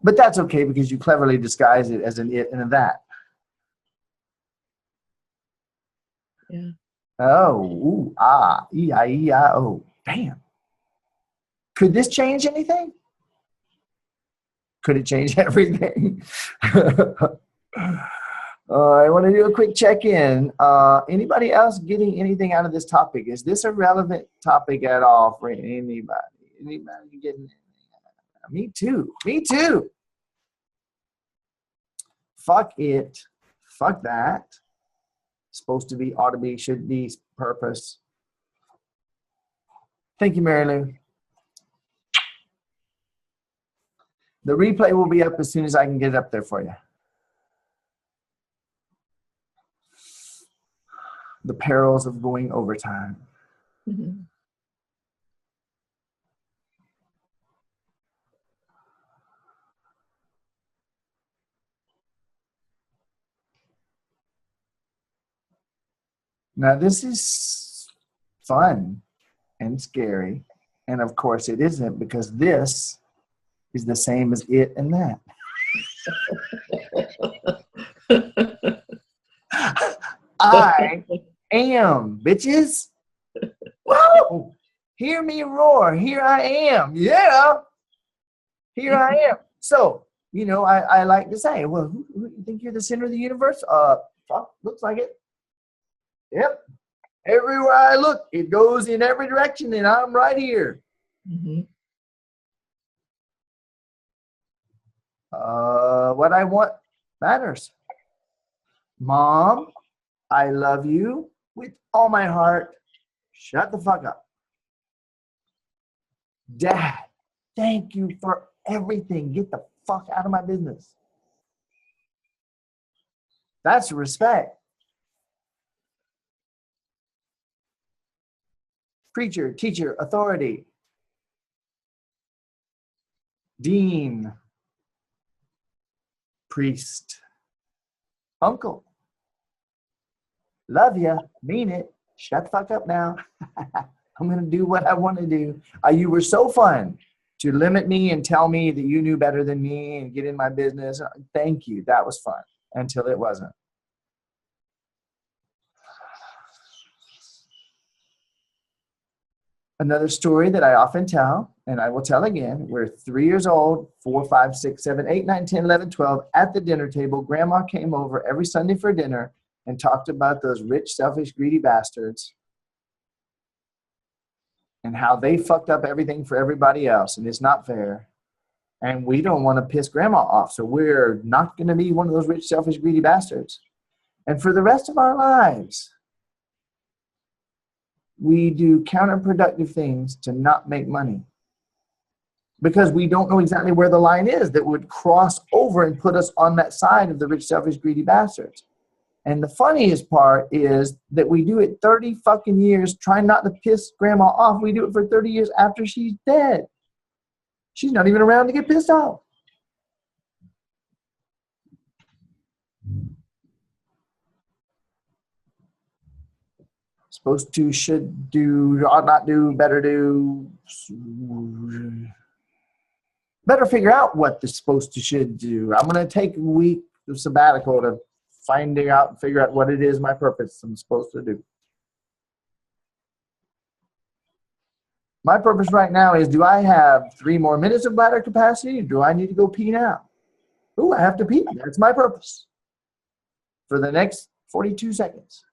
But that's okay because you cleverly disguise it as an it and a that. Yeah. Oh, ooh, ah, E-I-E-I-O. Damn. Could this change anything? Could it change everything? I want to do a quick check-in. Anybody else getting anything out of this topic? Is this a relevant topic at all for anybody? Anybody getting anything? Me too. Me too. Fuck it. Fuck that. Supposed to be, ought to be, should be, purpose. Thank you, Mary Lou. The replay will be up as soon as I can get it up there for you. The perils of going overtime. Mm-hmm. Now, this is fun and scary. And of course, it isn't because this is the same as it and that. I am, bitches. Whoa! Hear me roar. Here I am. Yeah. Here I am. So, you know, I like to say, well, who you think you're the center of the universe? Looks like it. Yep. Everywhere I look, it goes in every direction, and I'm right here. Mm-hmm. What I want matters. Mom, I love you with all my heart. Shut the fuck up. Dad, thank you for everything. Get the fuck out of my business. That's respect. Preacher, teacher, authority. Dean, priest, uncle. Love ya, mean it. Shut the fuck up now. I'm going to do what I want to do. You were so fun to limit me and tell me that you knew better than me and get in my business. Thank you. That was fun until it wasn't. Another story that I often tell, and I will tell again, we're 3 years old, 4, 5, 6, 7, 8, 9, 10, 11, 12, at the dinner table. Grandma came over every Sunday for dinner and talked about those rich, selfish, greedy bastards and how they fucked up everything for everybody else, and it's not fair. And we don't want to piss Grandma off, so we're not going to be one of those rich, selfish, greedy bastards. And for the rest of our lives, we do counterproductive things to not make money because we don't know exactly where the line is that would cross over and put us on that side of the rich, selfish, greedy bastards. And the funniest part is that we do it 30 fucking years trying not to piss Grandma off. We do it for 30 years after she's dead. She's not even around to get pissed off. Supposed to, should do, ought not do, better do. Better figure out what the supposed to, should do. I'm going to take a week of sabbatical to figure out what it is, my purpose I'm supposed to do. My purpose right now is, do I have 3 more minutes of bladder capacity? Or do I need to go pee now? Ooh, I have to pee. That's my purpose for the next 42 seconds.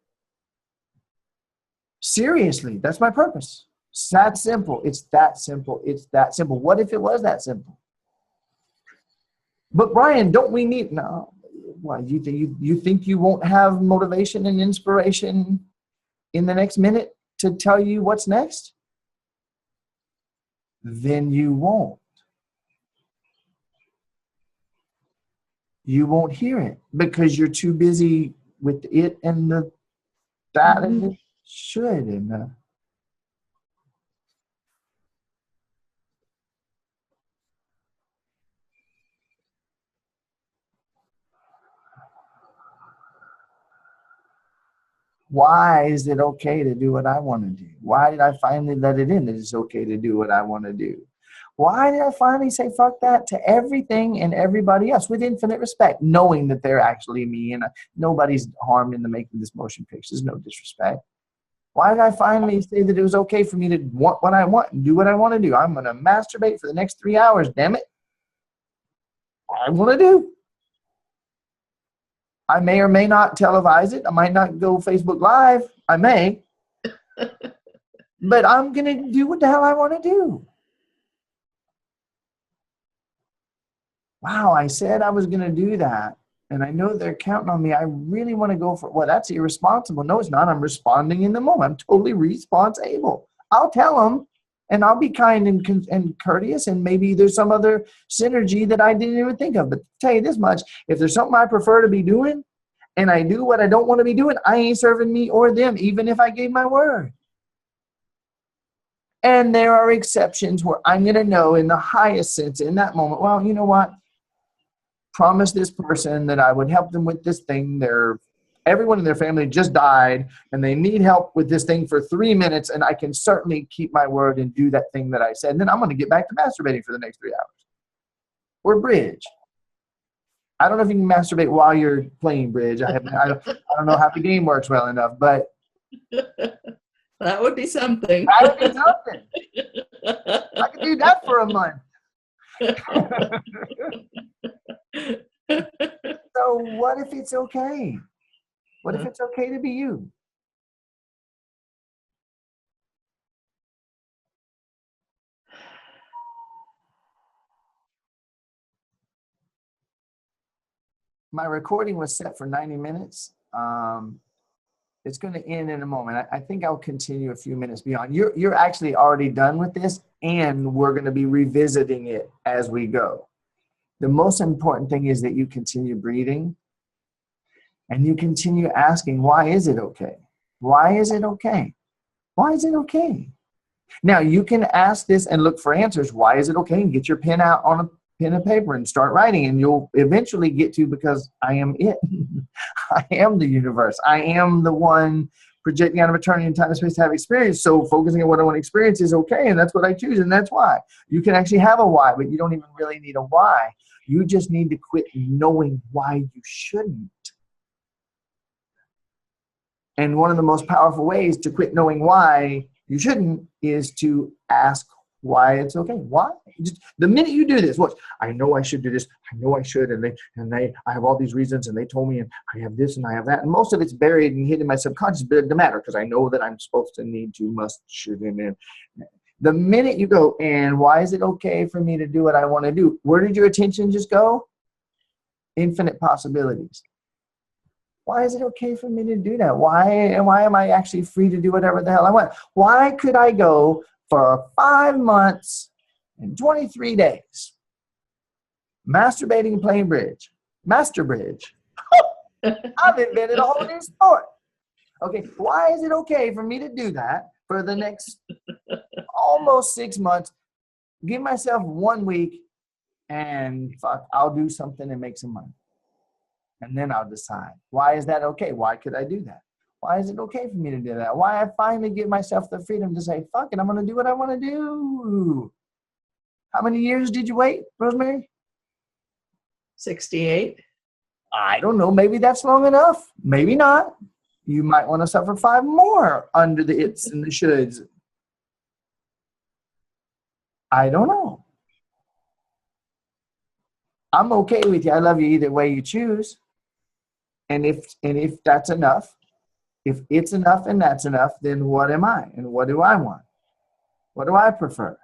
Seriously, that's my purpose. It's that simple. It's that simple. It's that simple. What if it was that simple? But Brian, don't we need, no, why, you think you won't have motivation and inspiration in the next minute to tell you what's next? Then you won't. You won't hear it because you're too busy with it and the that and the should and the. Why is it okay to do what I want to do? Why did I finally let it in that it's okay to do what I want to do? Why did I finally say fuck that to everything and everybody else with infinite respect, knowing that they're actually me and nobody's harmed in the making this motion picture? There's no disrespect. Why did I finally say that it was okay for me to want what I want and do what I want to do? I'm going to masturbate for the next 3 hours, damn it. I want to do. I may or may not televise it. I might not go Facebook Live. I may. But I'm going to do what the hell I want to do. Wow, I said I was going to do that. And I know they're counting on me. I really want to go for, well, that's irresponsible. No, it's not. I'm responding in the moment. I'm totally responsible. I'll tell them, and I'll be kind and courteous, and maybe there's some other synergy that I didn't even think of. But to tell you this much, if there's something I prefer to be doing, and I do what I don't want to be doing, I ain't serving me or them, even if I gave my word. And there are exceptions where I'm going to know in the highest sense in that moment, well, you know what? Promise this person that I would help them with this thing. Everyone in their family just died and they need help with this thing for 3 minutes, and I can certainly keep my word and do that thing that I said. And then I'm going to get back to masturbating for the next 3 hours. Or bridge. I don't know if you can masturbate while you're playing bridge. I don't know how the game works well enough, but that would be something. That would be something. I could do that for a month. So what if it's okay? What if it's okay to be you? My recording was set for 90 minutes. It's going to end in a moment. I think I'll continue a few minutes beyond. You're actually already done with this, and we're going to be revisiting it as we go. The most important thing is that you continue breathing and you continue asking, why is it okay? Why is it okay? Why is it okay? Now, you can ask this and look for answers. Why is it okay? And get your pen out on a pen and paper and start writing, and you'll eventually get to, because I am it. I am the universe. I am the one projecting out of eternity and time and space to have experience. So focusing on what I want to experience is okay, and that's what I choose, and that's why. You can actually have a why, but you don't even really need a why. You just need to quit knowing why you shouldn't. And one of the most powerful ways to quit knowing why you shouldn't is to ask why it's okay. Why? Just the minute you do this, watch. I know I should do this. I know I should, and I have all these reasons, and they told me, and I have this, and I have that, and most of it's buried and hidden in my subconscious, but it doesn't matter because I know that I'm supposed to, need to, must, should, and the minute you go, and why is it okay for me to do what I want to do? Where did your attention just go? Infinite possibilities. Why is it okay for me to do that? Why am I actually free to do whatever the hell I want? Why could I go for 5 months and 23 days masturbating and playing bridge? Master bridge. I've invented a whole new sport. Okay, why is it okay for me to do that for the next almost 6 months? Give myself 1 week and fuck, I'll do something and make some money. And then I'll decide. Why is that okay? Why could I do that? Why is it okay for me to do that? Why I finally give myself the freedom to say, fuck it, I'm going to do what I want to do. How many years did you wait, Rosemary? 68. I don't know. Maybe that's long enough. Maybe not. You might want to suffer 5 more under the its and the shoulds. I don't know. I'm okay with you. I love you either way you choose. And if that's enough, if it's enough and that's enough, then what am I? And what do I want? What do I prefer?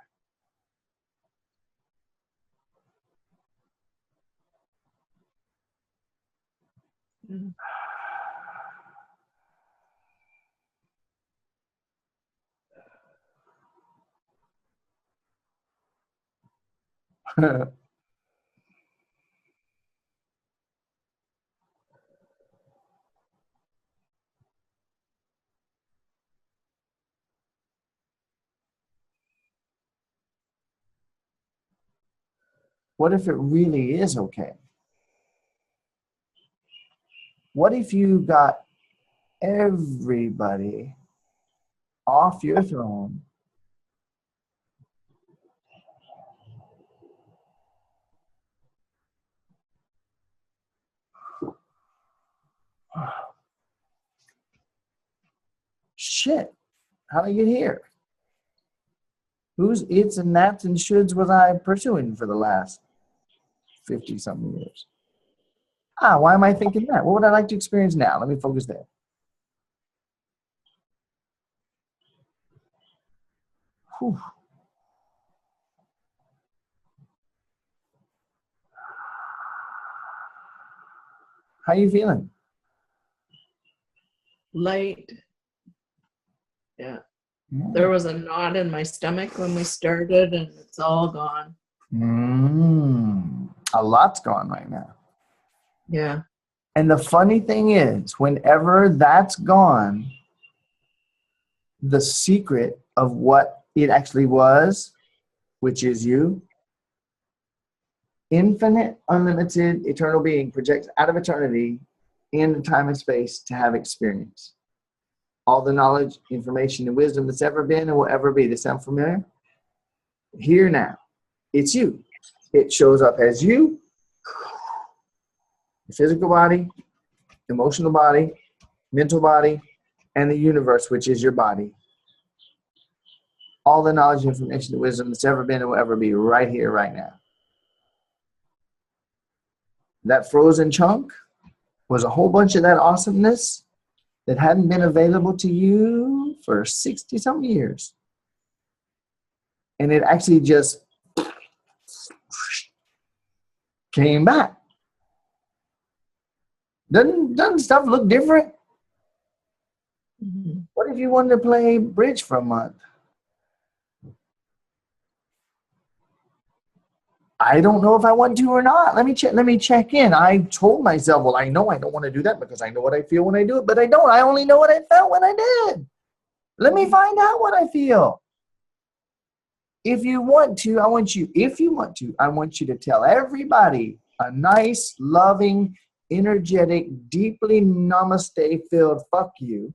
What if it really is okay? What if you got everybody off your throne shit, how did I get here? Whose its and that's and shoulds was I pursuing for the last 50 something years? Why am I thinking that? What would I like to experience now? Let me focus there. Whew. How you feeling? Light. Yeah. There was a knot in my stomach when we started, and it's all gone. A lot's gone right now. Yeah. And the funny thing is, whenever that's gone, the secret of what it actually was, which is you, infinite, unlimited, eternal being, projects out of eternity in time and space to have experience. All the knowledge, information, and wisdom that's ever been and will ever be. Does that sound familiar? Here now. It's you. It shows up as you, the physical body, emotional body, mental body, and the universe, which is your body. All the knowledge, information, and wisdom that's ever been and will ever be right here, right now. That frozen chunk was a whole bunch of that awesomeness that hadn't been available to you for 60 something years. And it actually just came back. Doesn't stuff look different? What if you wanted to play bridge for a month? I don't know if I want to or not. Let me check in. I told myself, well, I know I don't want to do that because I know what I feel when I do it, but I don't. I only know what I felt when I did. Let me find out what I feel. If you want to, I want you to tell everybody a nice, loving, energetic, deeply namaste-filled fuck you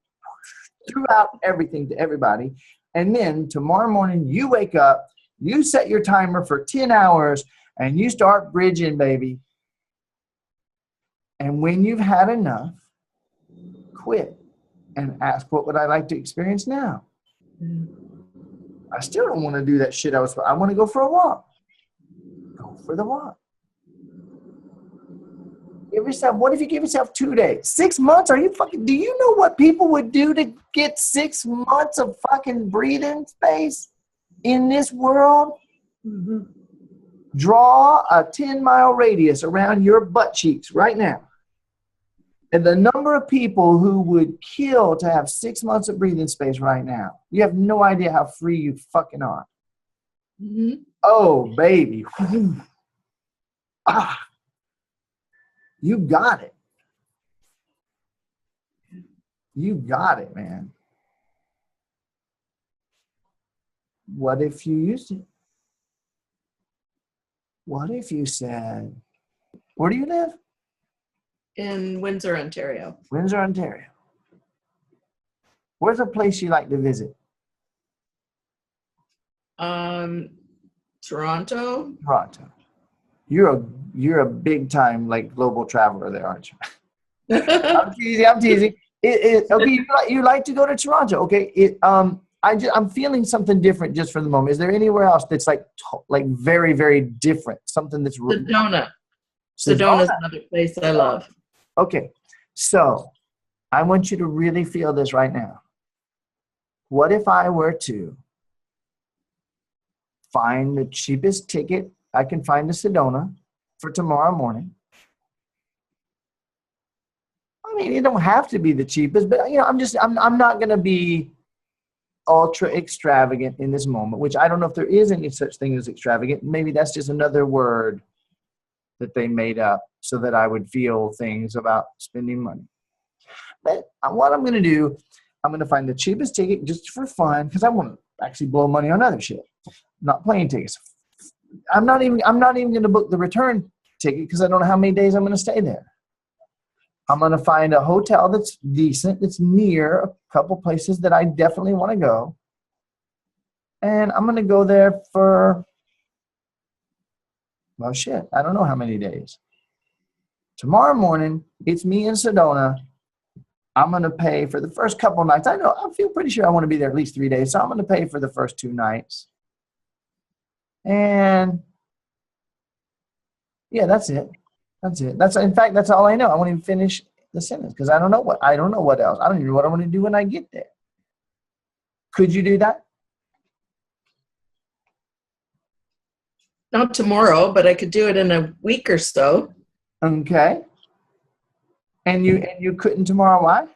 throughout everything to everybody. And then tomorrow morning, you wake up, you set your timer for 10 hours, and you start bridging, baby. And when you've had enough, quit and ask, what would I like to experience now? I still don't want to do that shit. I want to go for a walk. Go for the walk. Give yourself, what if you give yourself 2 days? 6 months? Do you know what people would do to get 6 months of fucking breathing space in this world? Draw a 10-mile radius around your butt cheeks right now. And the number of people who would kill to have 6 months of breathing space right now, you have no idea how free you fucking are. Oh, baby. You got it. You got it, man. What if you used it? What if you said, where do you live? In Windsor, Ontario. Windsor, Ontario. Where's a place you like to visit? Toronto. Toronto. You're you're a big time like global traveler there, aren't you? I'm teasing. I'm teasing. Okay, you like to go to Toronto. Okay. I'm feeling something different just for the moment. Is there anywhere else that's like very, very different? Something that's Sedona. Sedona's another place I love. Okay. So I want you to really feel this right now. What if I were to find the cheapest ticket I can find to Sedona for tomorrow morning? I mean, it don't have to be the cheapest, but I'm not going to be ultra extravagant in this moment, which I don't know if there is any such thing as extravagant. Maybe that's just another word that they made up so that I would feel things about spending money. But what I'm going to do, I'm going to find the cheapest ticket just for fun, because I want to actually blow money on other shit, not plane tickets. I'm not even going to book the return ticket because I don't know how many days I'm going to stay there. I'm going to find a hotel that's decent, that's near a couple places that I definitely want to go. And I'm going to go there for, well, shit, I don't know how many days. Tomorrow morning, it's me in Sedona. I'm going to pay for the first couple nights. I feel pretty sure I want to be there at least 3 days. So I'm going to pay for the first 2 nights. And yeah, that's it. In fact, that's all I know. I won't even finish the sentence because I don't know what else. I don't even know what I want to do when I get there. Could you do that? Not tomorrow, but I could do it in a week or so. Okay. And you couldn't tomorrow? Why?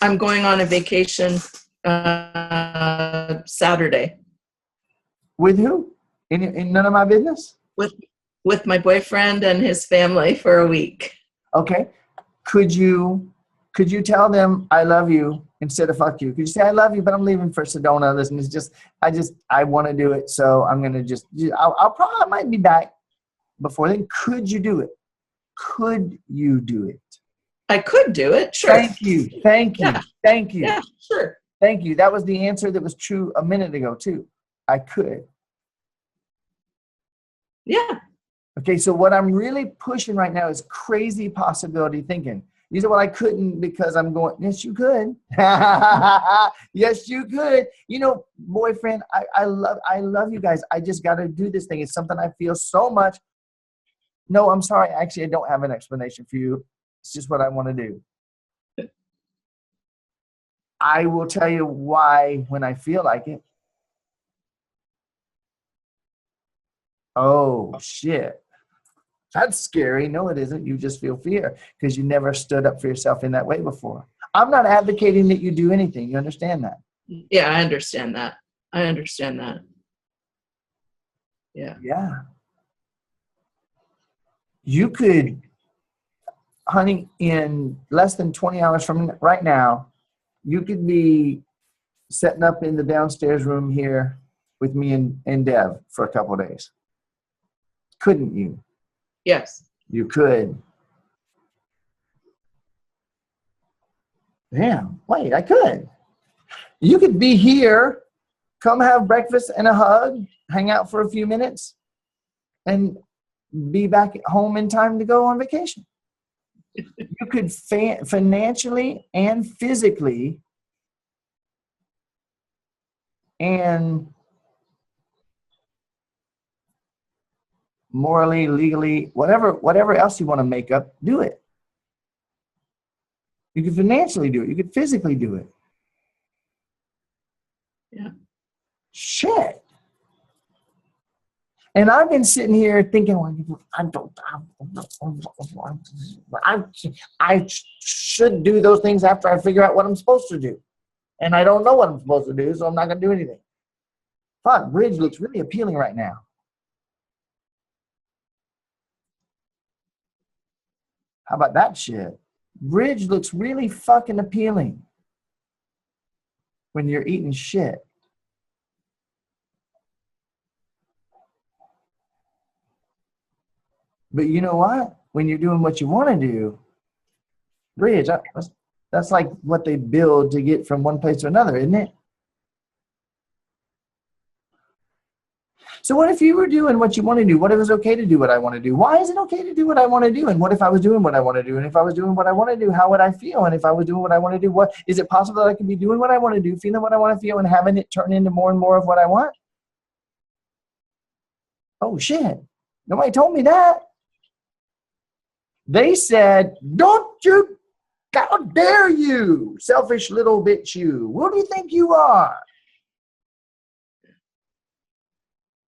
I'm going on a vacation Saturday. With who? In none of my business? With my boyfriend and his family for a week. Okay. Could you tell them I love you instead of fuck you? Could you say I love you, but I'm leaving for Sedona? Listen, I want to do it, so I'm gonna I might be back before then. Could you do it? Could you do it? I could do it. Sure. Thank you. Yeah. Thank you. Yeah, sure. Thank you. That was the answer that was true a minute ago too. I could. Yeah. Okay, so what I'm really pushing right now is crazy possibility thinking. You say, well, I couldn't because I'm going. Yes, you could. Yes, you could. Boyfriend, I love you guys. I just got to do this thing. It's something I feel so much. No, I'm sorry. Actually, I don't have an explanation for you. It's just what I want to do. I will tell you why when I feel like it. Oh, shit. That's scary. No, it isn't. You just feel fear because you never stood up for yourself in that way before. I'm not advocating that you do anything. You understand that? Yeah, I understand that. Yeah. Yeah. You could, honey, in less than 20 hours from right now, you could be setting up in the downstairs room here with me and Dev for a couple of days. Couldn't you? Yes. You could. Damn, wait, I could. You could be here, come have breakfast and a hug, hang out for a few minutes, and be back at home in time to go on vacation. You could financially and physically and morally, legally, whatever else you want to make up, do it. You could financially do it. You could physically do it. Yeah. Shit. And I've been sitting here thinking, I should do those things after I figure out what I'm supposed to do. And I don't know what I'm supposed to do, so I'm not going to do anything. Fuck, bridge looks really appealing right now. How about that shit? Bridge looks really fucking appealing when you're eating shit. But you know what? When you're doing what you want to do, bridge, that's like what they build to get from one place to another, isn't it? So what if you were doing what you want to do? What if it's okay to do what I want to do? Why is it okay to do what I want to do? And what if I was doing what I want to do? And if I was doing what I want to do, how would I feel? And if I was doing what I want to do, what is it possible that I could be doing what I want to do, feeling what I want to feel, and having it turn into more and more of what I want? Oh shit. Nobody told me that. They said, don't you, how dare you, selfish little bitch you. Who do you think you are?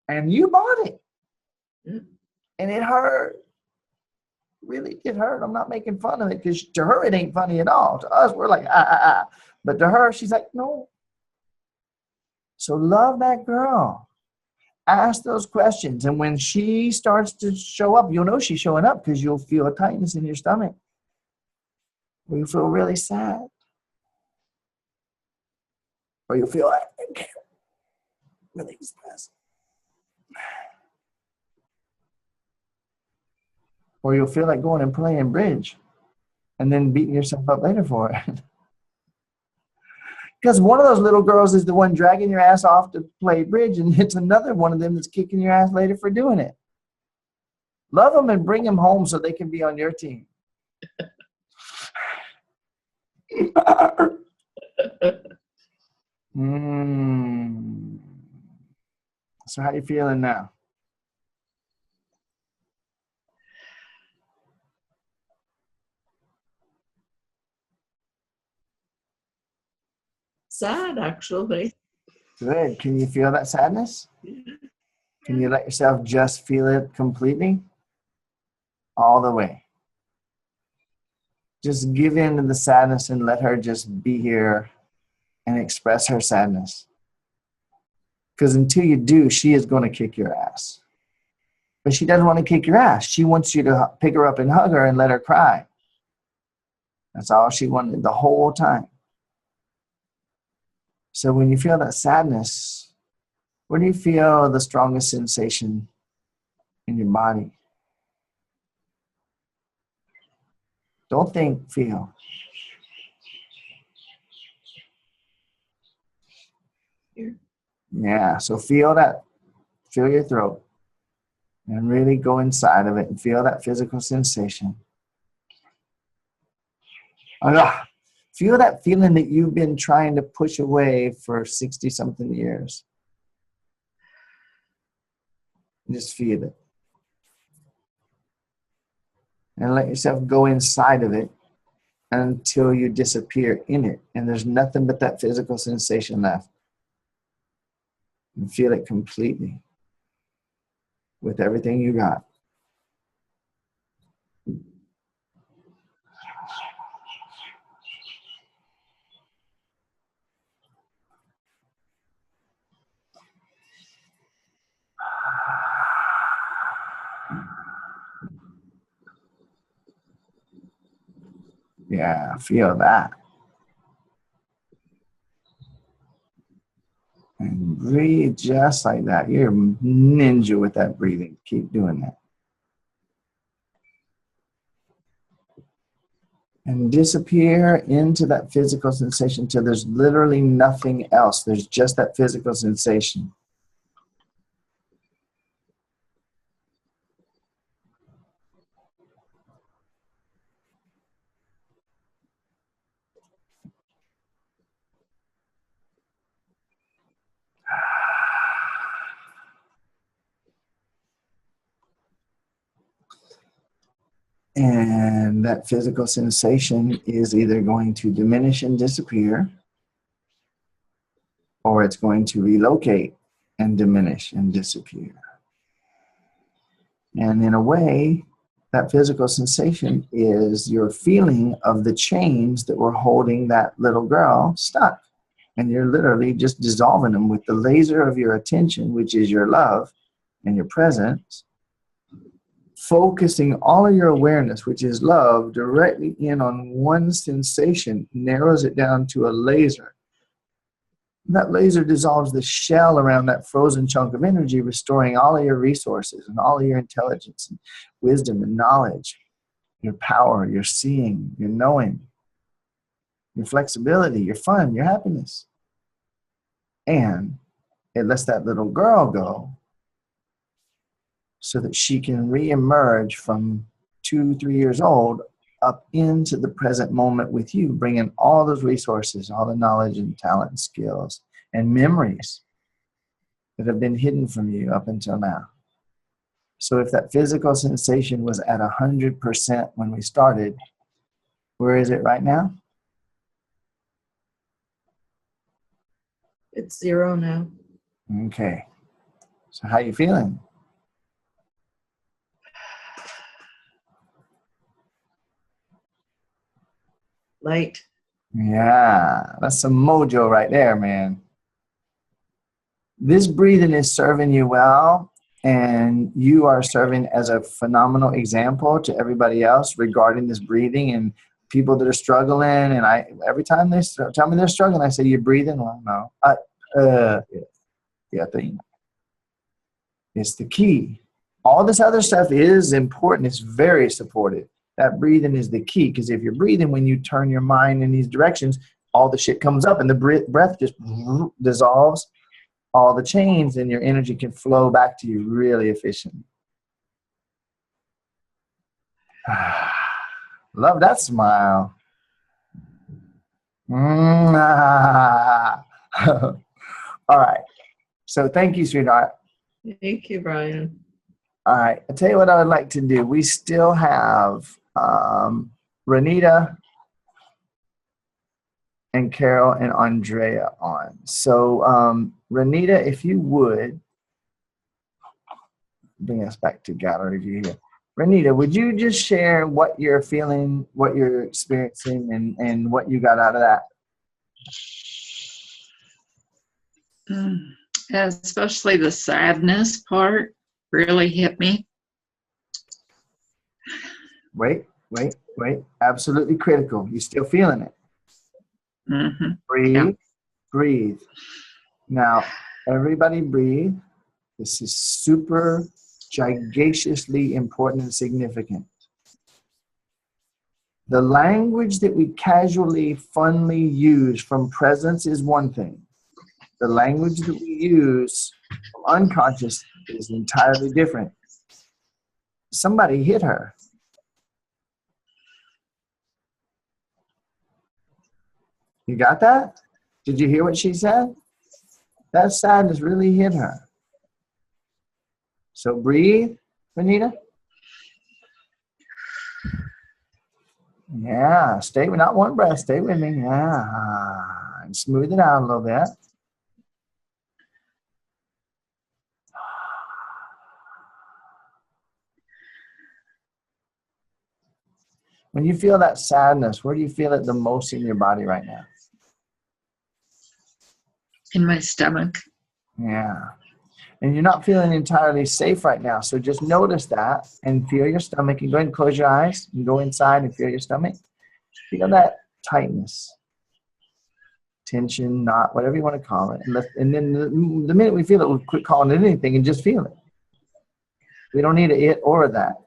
And you bought it. And it hurt. Really did hurt. I'm not making fun of it because to her it ain't funny at all. To us, we're like, But to her, she's like, no. So love that girl. Ask those questions. And when she starts to show up, you'll know she's showing up because you'll feel a tightness in your stomach. Or you'll feel really sad. Or you'll feel like, really stressed. Or you'll feel like going and playing bridge and then beating yourself up later for it. Because one of those little girls is the one dragging your ass off to play bridge, and it's another one of them that's kicking your ass later for doing it. Love them and bring them home so they can be on your team. So how are you feeling now? Sad, actually. Good. Can you feel that sadness? Can you let yourself just feel it completely? All the way. Just give in to the sadness and let her just be here and express her sadness. Because until you do, she is going to kick your ass. But she doesn't want to kick your ass. She wants you to pick her up and hug her and let her cry. That's all she wanted the whole time. So when you feel that sadness, where do you feel the strongest sensation in your body? Don't think, feel. Here. Yeah, so feel that. Feel your throat. And really go inside of it and feel that physical sensation. Feel that feeling that you've been trying to push away for 60-something years. Just feel it. And let yourself go inside of it until you disappear in it. And there's nothing but that physical sensation left. And feel it completely with everything you got. Yeah, feel that. And breathe just like that. You're a ninja with that breathing. Keep doing that. And disappear into that physical sensation till there's literally nothing else. There's just that physical sensation. And that physical sensation is either going to diminish and disappear, or it's going to relocate and diminish and disappear. And in a way, that physical sensation is your feeling of the chains that were holding that little girl stuck. And you're literally just dissolving them with the laser of your attention, which is your love and your presence. Focusing all of your awareness, which is love, directly in on one sensation, narrows it down to a laser. That laser dissolves the shell around that frozen chunk of energy, restoring all of your resources and all of your intelligence and wisdom and knowledge, your power, your seeing, your knowing, your flexibility, your fun, your happiness. And it lets that little girl go so that she can reemerge from 2, 3 years old up into the present moment with you, bringing all those resources, all the knowledge and talent and skills and memories that have been hidden from you up until now. So if that physical sensation was at 100% when we started, where is it right now? It's 0 now. Okay. So how you feeling? Light. Yeah, that's some mojo right there, man. This breathing is serving you well, and you are serving as a phenomenal example to everybody else regarding this breathing and people that are struggling. And every time they tell me they're struggling, I say, "You breathing?" Well, no. Yeah, it's the key. All this other stuff is important. It's very supportive. That breathing is the key, because if you're breathing, when you turn your mind in these directions, all the shit comes up and the breath just dissolves all the chains, and your energy can flow back to you really efficiently. Love that smile. All right. So thank you, sweetheart. Thank you, Brian. All right. I'll tell you what I would like to do. We still have Renita and Carol and Andrea on. So Renita, if you would bring us back to gallery view here. Renita, would you just share what you're feeling, what you're experiencing, and what you got out of that? Especially the sadness part really hit me. Wait. Absolutely critical. You still feeling it? Mm-hmm. Breathe. Yeah. Breathe. Now, everybody breathe. This is super gigaciously important and significant. The language that we casually, funly use from presence is one thing. The language that we use from unconscious is entirely different. Somebody hit her. You got that? Did you hear what she said? That sadness really hit her. So breathe, Renita. Yeah, stay with, not one breath, stay with me. Yeah, and smooth it out a little bit. When you feel that sadness, where do you feel it the most in your body right now? In my stomach. Yeah. And you're not feeling entirely safe right now. So just notice that and feel your stomach. And go ahead and close your eyes and go inside and feel your stomach. Feel that tightness, tension, knot, whatever you want to call it. And then the minute we feel it, we'll quit calling it anything and just feel it. We don't need a it or a that.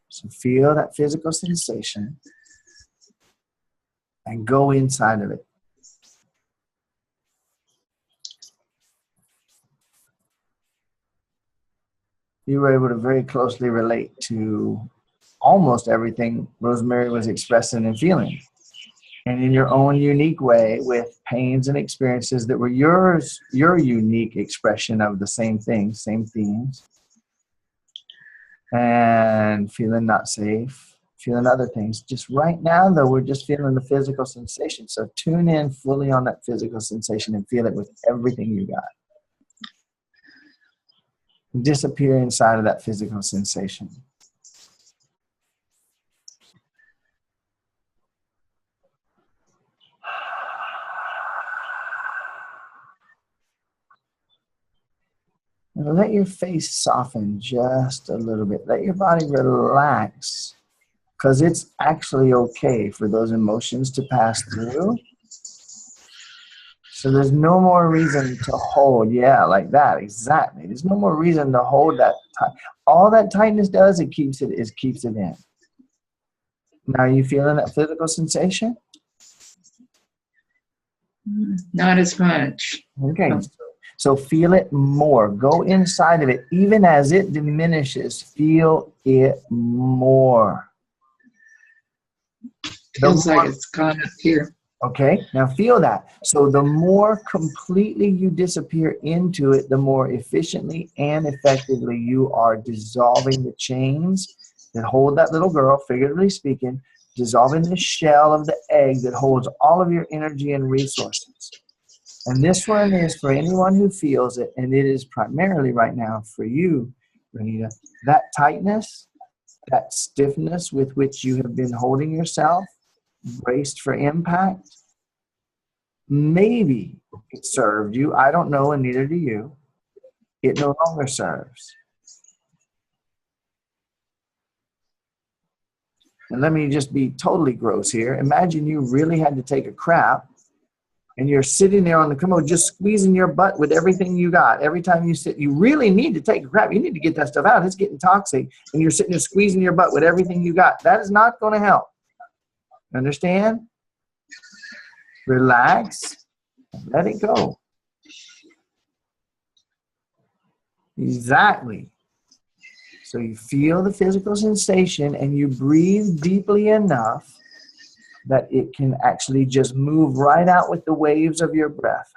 So feel that physical sensation and go inside of it. You were able to very closely relate to almost everything Rosemary was expressing and feeling. And in your own unique way, with pains and experiences that were yours, your unique expression of the same things, same themes. And feeling not safe, feeling other things. Just right now, though, we're just feeling the physical sensation. So tune in fully on that physical sensation and feel it with everything you got. Disappear inside of that physical sensation. And let your face soften just a little bit. Let your body relax, because it's actually okay for those emotions to pass through. So there's no more reason to hold. Yeah, like that. Exactly. There's no more reason to hold that tight. All that tightness does, it keeps it in. Now, are you feeling that physical sensation? Not as much. Okay. So feel it more. Go inside of it. Even as it diminishes, feel it more. Feels like it's gone up here. Okay, now feel that. So the more completely you disappear into it, the more efficiently and effectively you are dissolving the chains that hold that little girl, figuratively speaking, dissolving the shell of the egg that holds all of your energy and resources. And this one is for anyone who feels it, and it is primarily right now for you, Renita. That tightness, that stiffness with which you have been holding yourself, braced for impact, maybe it served you. I don't know, and neither do you. It no longer serves. And let me just be totally gross here. Imagine you really had to take a crap and you're sitting there on the commode just squeezing your butt with everything you got. Every time you sit, you really need to take a crap. You need to get that stuff out. It's getting toxic. And you're sitting there squeezing your butt with everything you got. That is not going to help. Understand? Relax. Let it go. Exactly. So you feel the physical sensation and you breathe deeply enough that it can actually just move right out with the waves of your breath.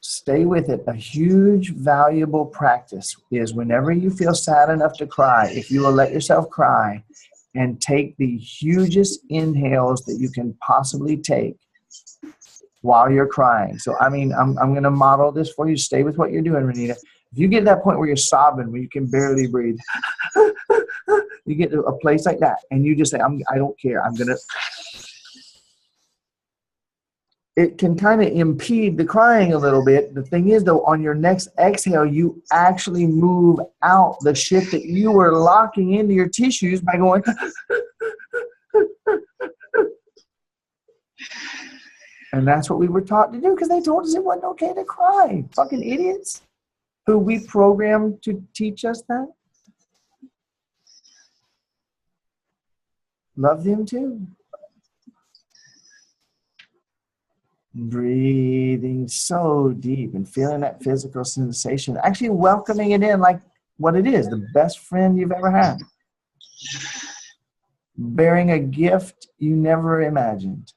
Stay with it. A huge, valuable practice is whenever you feel sad enough to cry, if you will let yourself cry and take the hugest inhales that you can possibly take while you're crying. So, I mean, I'm going to model this for you. Stay with what you're doing, Renita. If you get to that point where you're sobbing, where you can barely breathe, you get to a place like that, and you just say, I don't care. I'm going to. It can kind of impede the crying a little bit. The thing is, though, on your next exhale, you actually move out the shit that you were locking into your tissues by going. And that's what we were taught to do because they told us it wasn't okay to cry. Fucking idiots who we programmed to teach us that. Love them too. Breathing so deep and feeling that physical sensation. Actually welcoming it in like what it is, the best friend you've ever had. Bearing a gift you never imagined.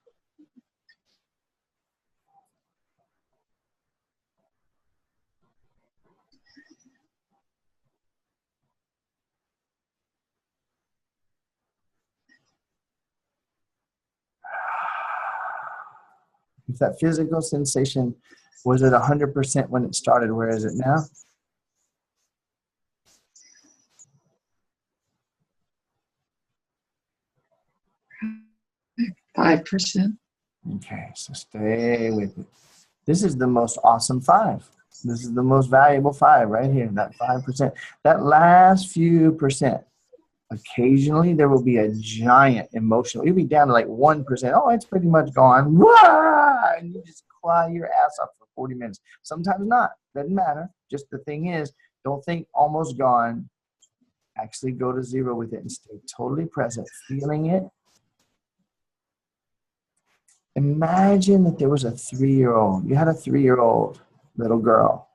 If that physical sensation was at 100% when it started, where is it now? 5%. Okay, so stay with it. This is the most awesome 5. This is the most valuable 5 right here, that 5%. That last few percent, occasionally there will be a giant emotional, you'll be down to like 1%. Oh, it's pretty much gone. Wah! And you just cry your ass off for 40 minutes. Sometimes not. Doesn't matter. Just the thing is, don't think almost gone. Actually go to 0 with it and stay totally present, feeling it. Imagine that there was a 3-year-old. You had a 3-year-old little girl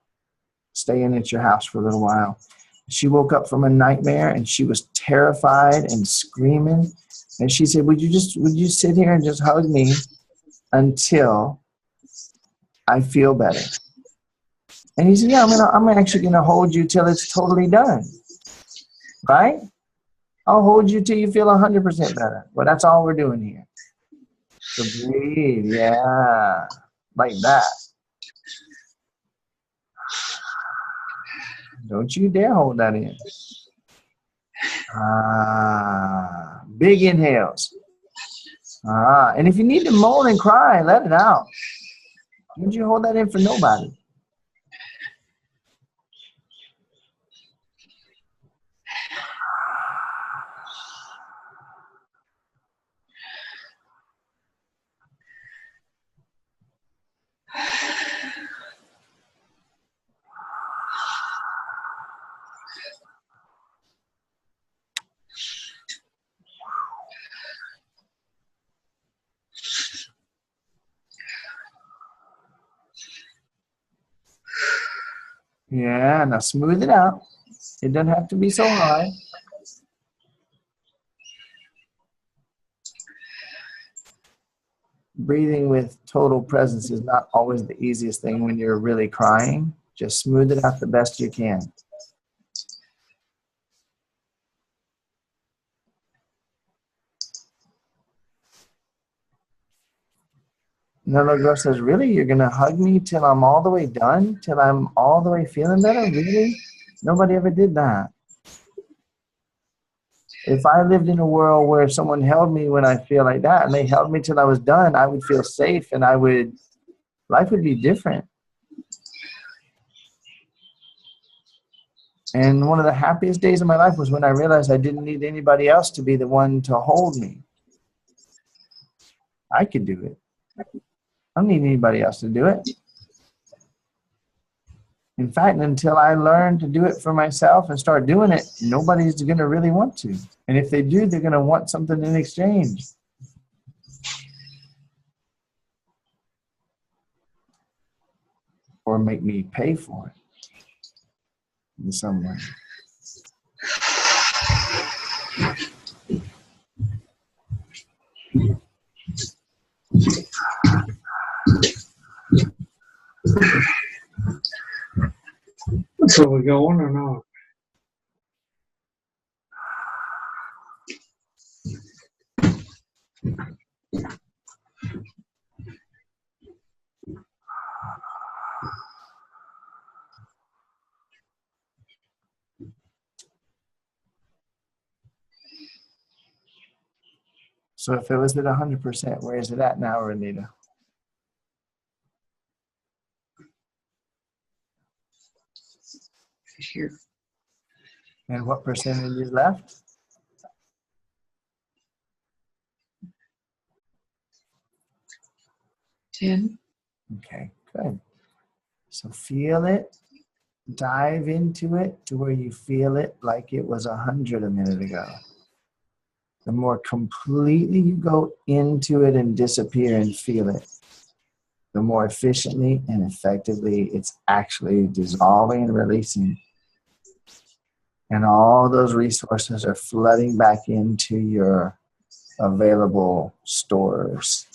staying at your house for a little while. She woke up from a nightmare and she was terrified and screaming. And she said, would you sit here and just hug me until I feel better? And he said, yeah, I'm actually gonna hold you till it's totally done. Right? I'll hold you till you feel 100% better. Well, that's all we're doing here. So breathe, yeah, like that. Don't you dare hold that in. Big inhales. And if you need to moan and cry, let it out. Don't you hold that in for nobody. Yeah, now smooth it out. It doesn't have to be so high. Breathing with total presence is not always the easiest thing when you're really crying. Just smooth it out the best you can. And the little girl says, really? You're going to hug me till I'm all the way done? Till I'm all the way feeling better? Really? Nobody ever did that. If I lived in a world where someone held me when I feel like that and they held me till I was done, I would feel safe and life would be different. And one of the happiest days of my life was when I realized I didn't need anybody else to be the one to hold me. I could do it. I don't need anybody else to do it. In fact, until I learn to do it for myself and start doing it, nobody's going to really want to. And if they do, they're going to want something in exchange. Or make me pay for it in some way. So we going or not? So if it was at 100%, where is it at now, Renita? Here. And what percentage is left? Ten. Okay, good. So feel it. Dive into it to where you feel it like it was 100 a minute ago. The more completely you go into it and disappear and feel it, the more efficiently and effectively it's actually dissolving and releasing. And all those resources are flooding back into your available stores.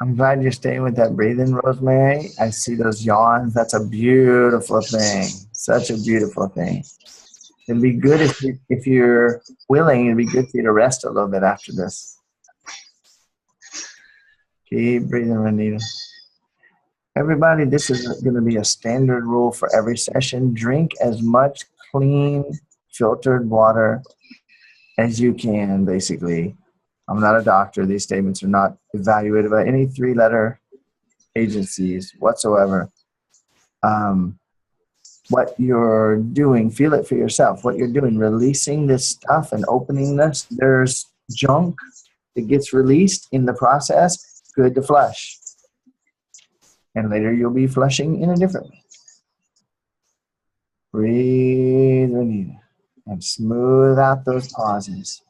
I'm glad you're staying with that breathing, Rosemary. I see those yawns. That's a beautiful thing. Such a beautiful thing. It'd be good if you're willing, it'd be good for you to rest a little bit after this. Keep breathing, Renita. Everybody, this is going to be a standard rule for every session. Drink as much clean, filtered water as you can, basically. I'm not a doctor. These statements are not evaluated by any three-letter agencies whatsoever. What you're doing, feel it for yourself. What you're doing, releasing this stuff and opening this, there's junk that gets released in the process, good to flush. And later you'll be flushing in a different way. Breathe, Renita, and smooth out those pauses.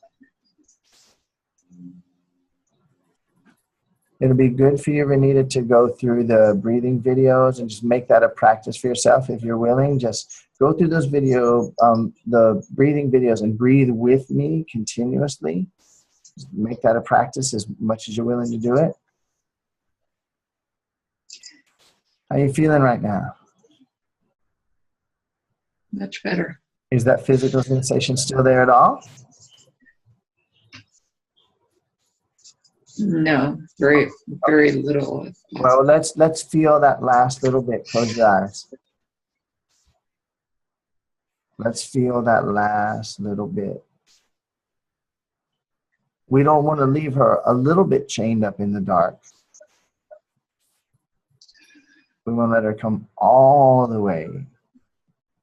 It'll be good for you, Renita, to go through the breathing videos and just make that a practice for yourself. If you're willing, just go through those the breathing videos and breathe with me continuously. Just make that a practice as much as you're willing to do it. How are you feeling right now? Much better. Is that physical sensation still there at all? No, very, very little. Well, let's feel that last little bit. Close your eyes. Let's feel that last little bit. We don't want to leave her a little bit chained up in the dark. We want to let her come all the way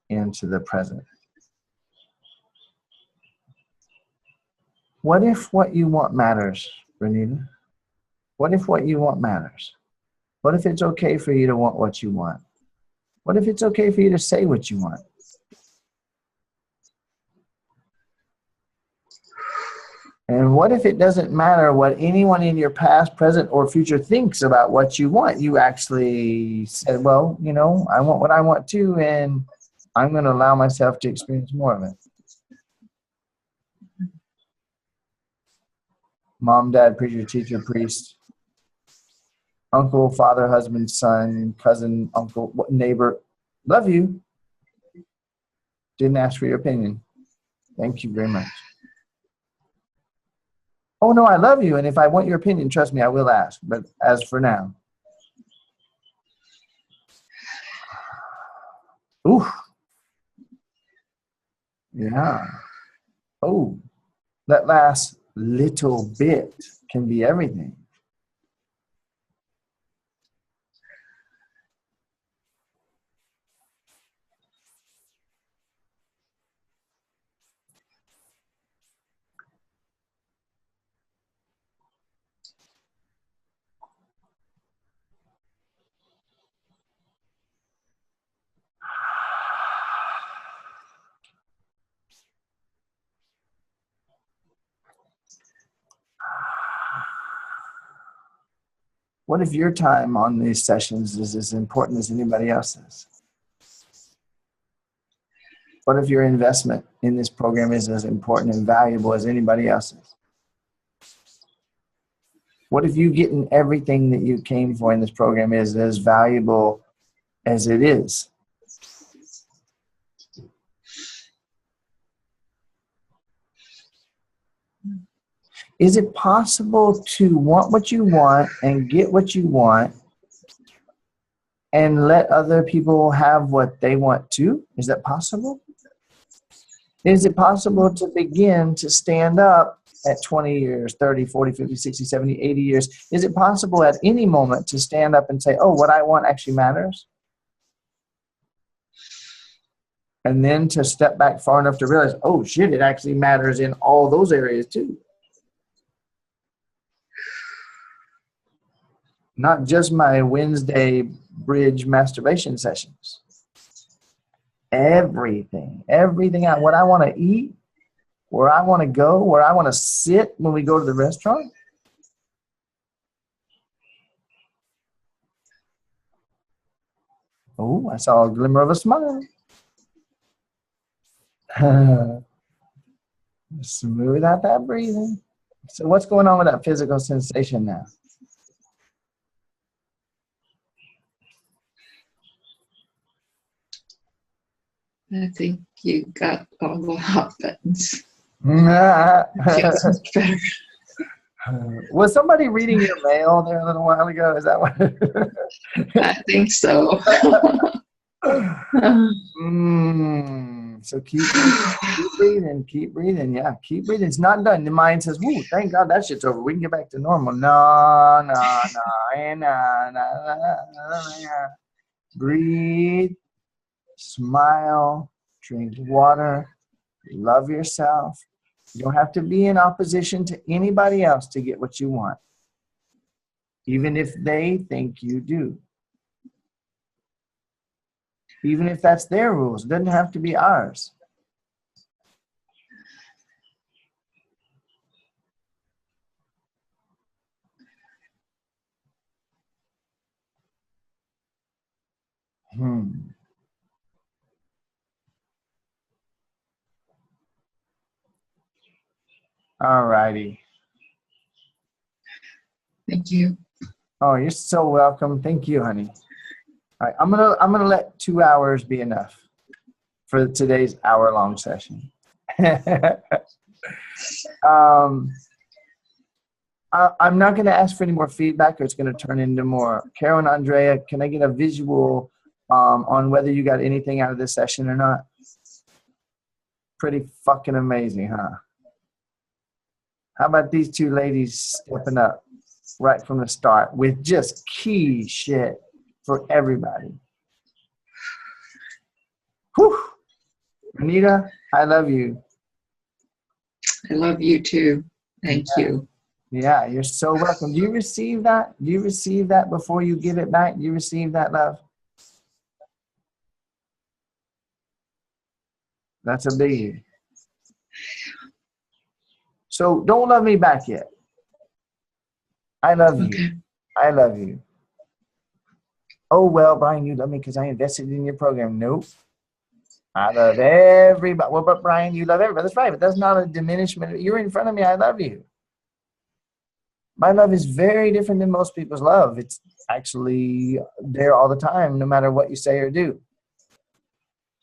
into the present. What if what you want matters, Renita? What if what you want matters? What if it's okay for you to want what you want? What if it's okay for you to say what you want? And what if it doesn't matter what anyone in your past, present, or future thinks about what you want? You actually said, well, you know, I want what I want too, and I'm going to allow myself to experience more of it. Mom, dad, preacher, teacher, priest, uncle, father, husband, son, cousin, uncle, neighbor. Love you. Didn't ask for your opinion. Thank you very much. Oh, no, I love you. And if I want your opinion, trust me, I will ask. But as for now. Ooh. Yeah. Oh, that last little bit can be everything. What if your time on these sessions is as important as anybody else's? What if your investment in this program is as important and valuable as anybody else's? What if you getting everything that you came for in this program is as valuable as it is? Is it possible to want what you want and get what you want and let other people have what they want too? Is that possible? Is it possible to begin to stand up at 20 years, 30, 40, 50, 60, 70, 80 years? Is it possible at any moment to stand up and say, oh, what I want actually matters? And then to step back far enough to realize, oh shit, it actually matters in all those areas too. Not just my Wednesday bridge masturbation sessions. Everything, what I want to eat, where I want to go, where I want to sit when we go to the restaurant. Oh, I saw a glimmer of a smile. Smooth out that breathing. So what's going on with that physical sensation now? I think you got all the hot buttons. Feels much better. Was somebody reading your mail there a little while ago? Is that what? I think so. So keep breathing. Yeah, keep breathing. It's not done. The mind says, "Woo, thank God that shit's over. We can get back to normal." No. Breathe, smile, drink water, love yourself. You don't have to be in opposition to anybody else to get what you want, even if they think you do. Even if that's their rules, it doesn't have to be ours. All righty. Thank you. Oh, you're so welcome. Thank you, honey. All right, I'm gonna let 2 hours be enough for today's hour-long session. I'm not going to ask for any more feedback, or it's going to turn into more. Carol and Andrea, can I get a visual on whether you got anything out of this session or not? Pretty fucking amazing, huh? How about these two ladies stepping up right from the start with just key shit for everybody? Whew. Anita, I love you. I love you too. Thank you. Yeah, you're so welcome. Do you receive that? Do you receive that before you give it back? Do you receive that love? That's a biggie. So don't love me back yet. I love you. Okay. I love you. Oh, well, Brian, you love me because I invested in your program. Nope. I love everybody. Well, but Brian, you love everybody. That's right, but that's not a diminishment. You're in front of me. I love you. My love is very different than most people's love. It's actually there all the time, no matter what you say or do.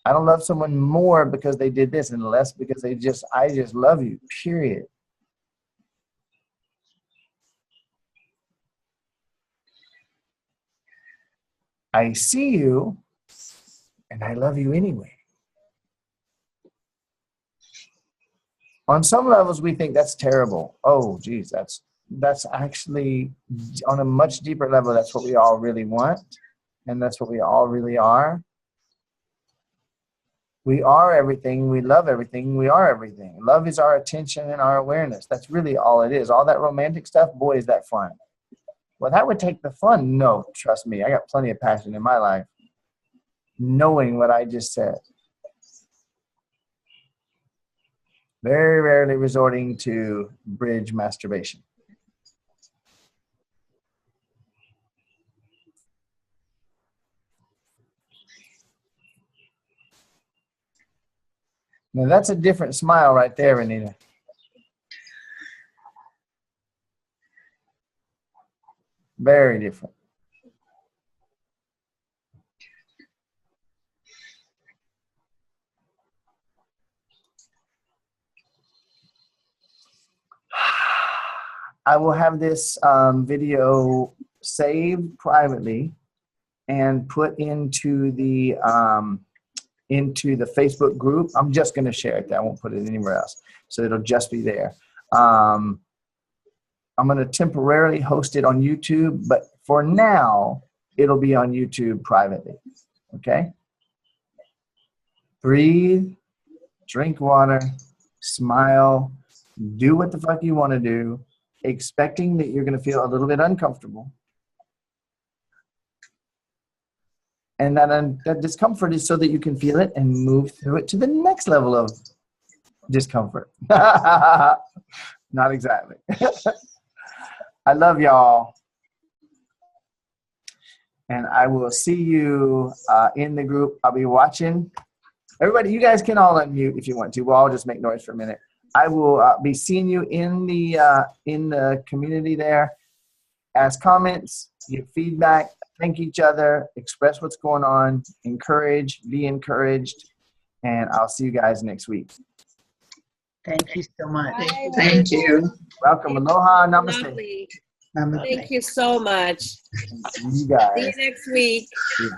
I don't love someone more because they did this and less because I just love you, period. I see you and I love you anyway. On some levels, we think that's terrible. Oh, geez, that's actually on a much deeper level. That's what we all really want. And that's what we all really are. We are everything. We love everything. We are everything. Love is our attention and our awareness. That's really all it is. All that romantic stuff, boy, is that fun. Well, that would take the fun. No, trust me. I got plenty of passion in my life. Knowing what I just said. Very rarely resorting to bridge masturbation. Now that's a different smile right there, Renita. Very different. I will have this video saved privately and put into the Facebook group. I'm just going to share it there. I won't put it anywhere else. So it'll just be there. I'm going to temporarily host it on YouTube, but for now, it'll be on YouTube privately. Okay? Breathe, drink water, smile, do what the fuck you want to do, expecting that you're going to feel a little bit uncomfortable. And that discomfort is so that you can feel it and move through it to the next level of discomfort. Not exactly. I love y'all. And I will see you in the group. I'll be watching. Everybody, you guys can all unmute if you want to. We'll all just make noise for a minute. I will be seeing you in the community there. Ask comments, give feedback, thank each other, express what's going on, encourage, be encouraged, and I'll see you guys next week. Thank you so much. Bye. Thank you. Welcome. Aloha. Namaste. Lovely. Namaste. Thank you so much. You guys. See you next week. Yeah.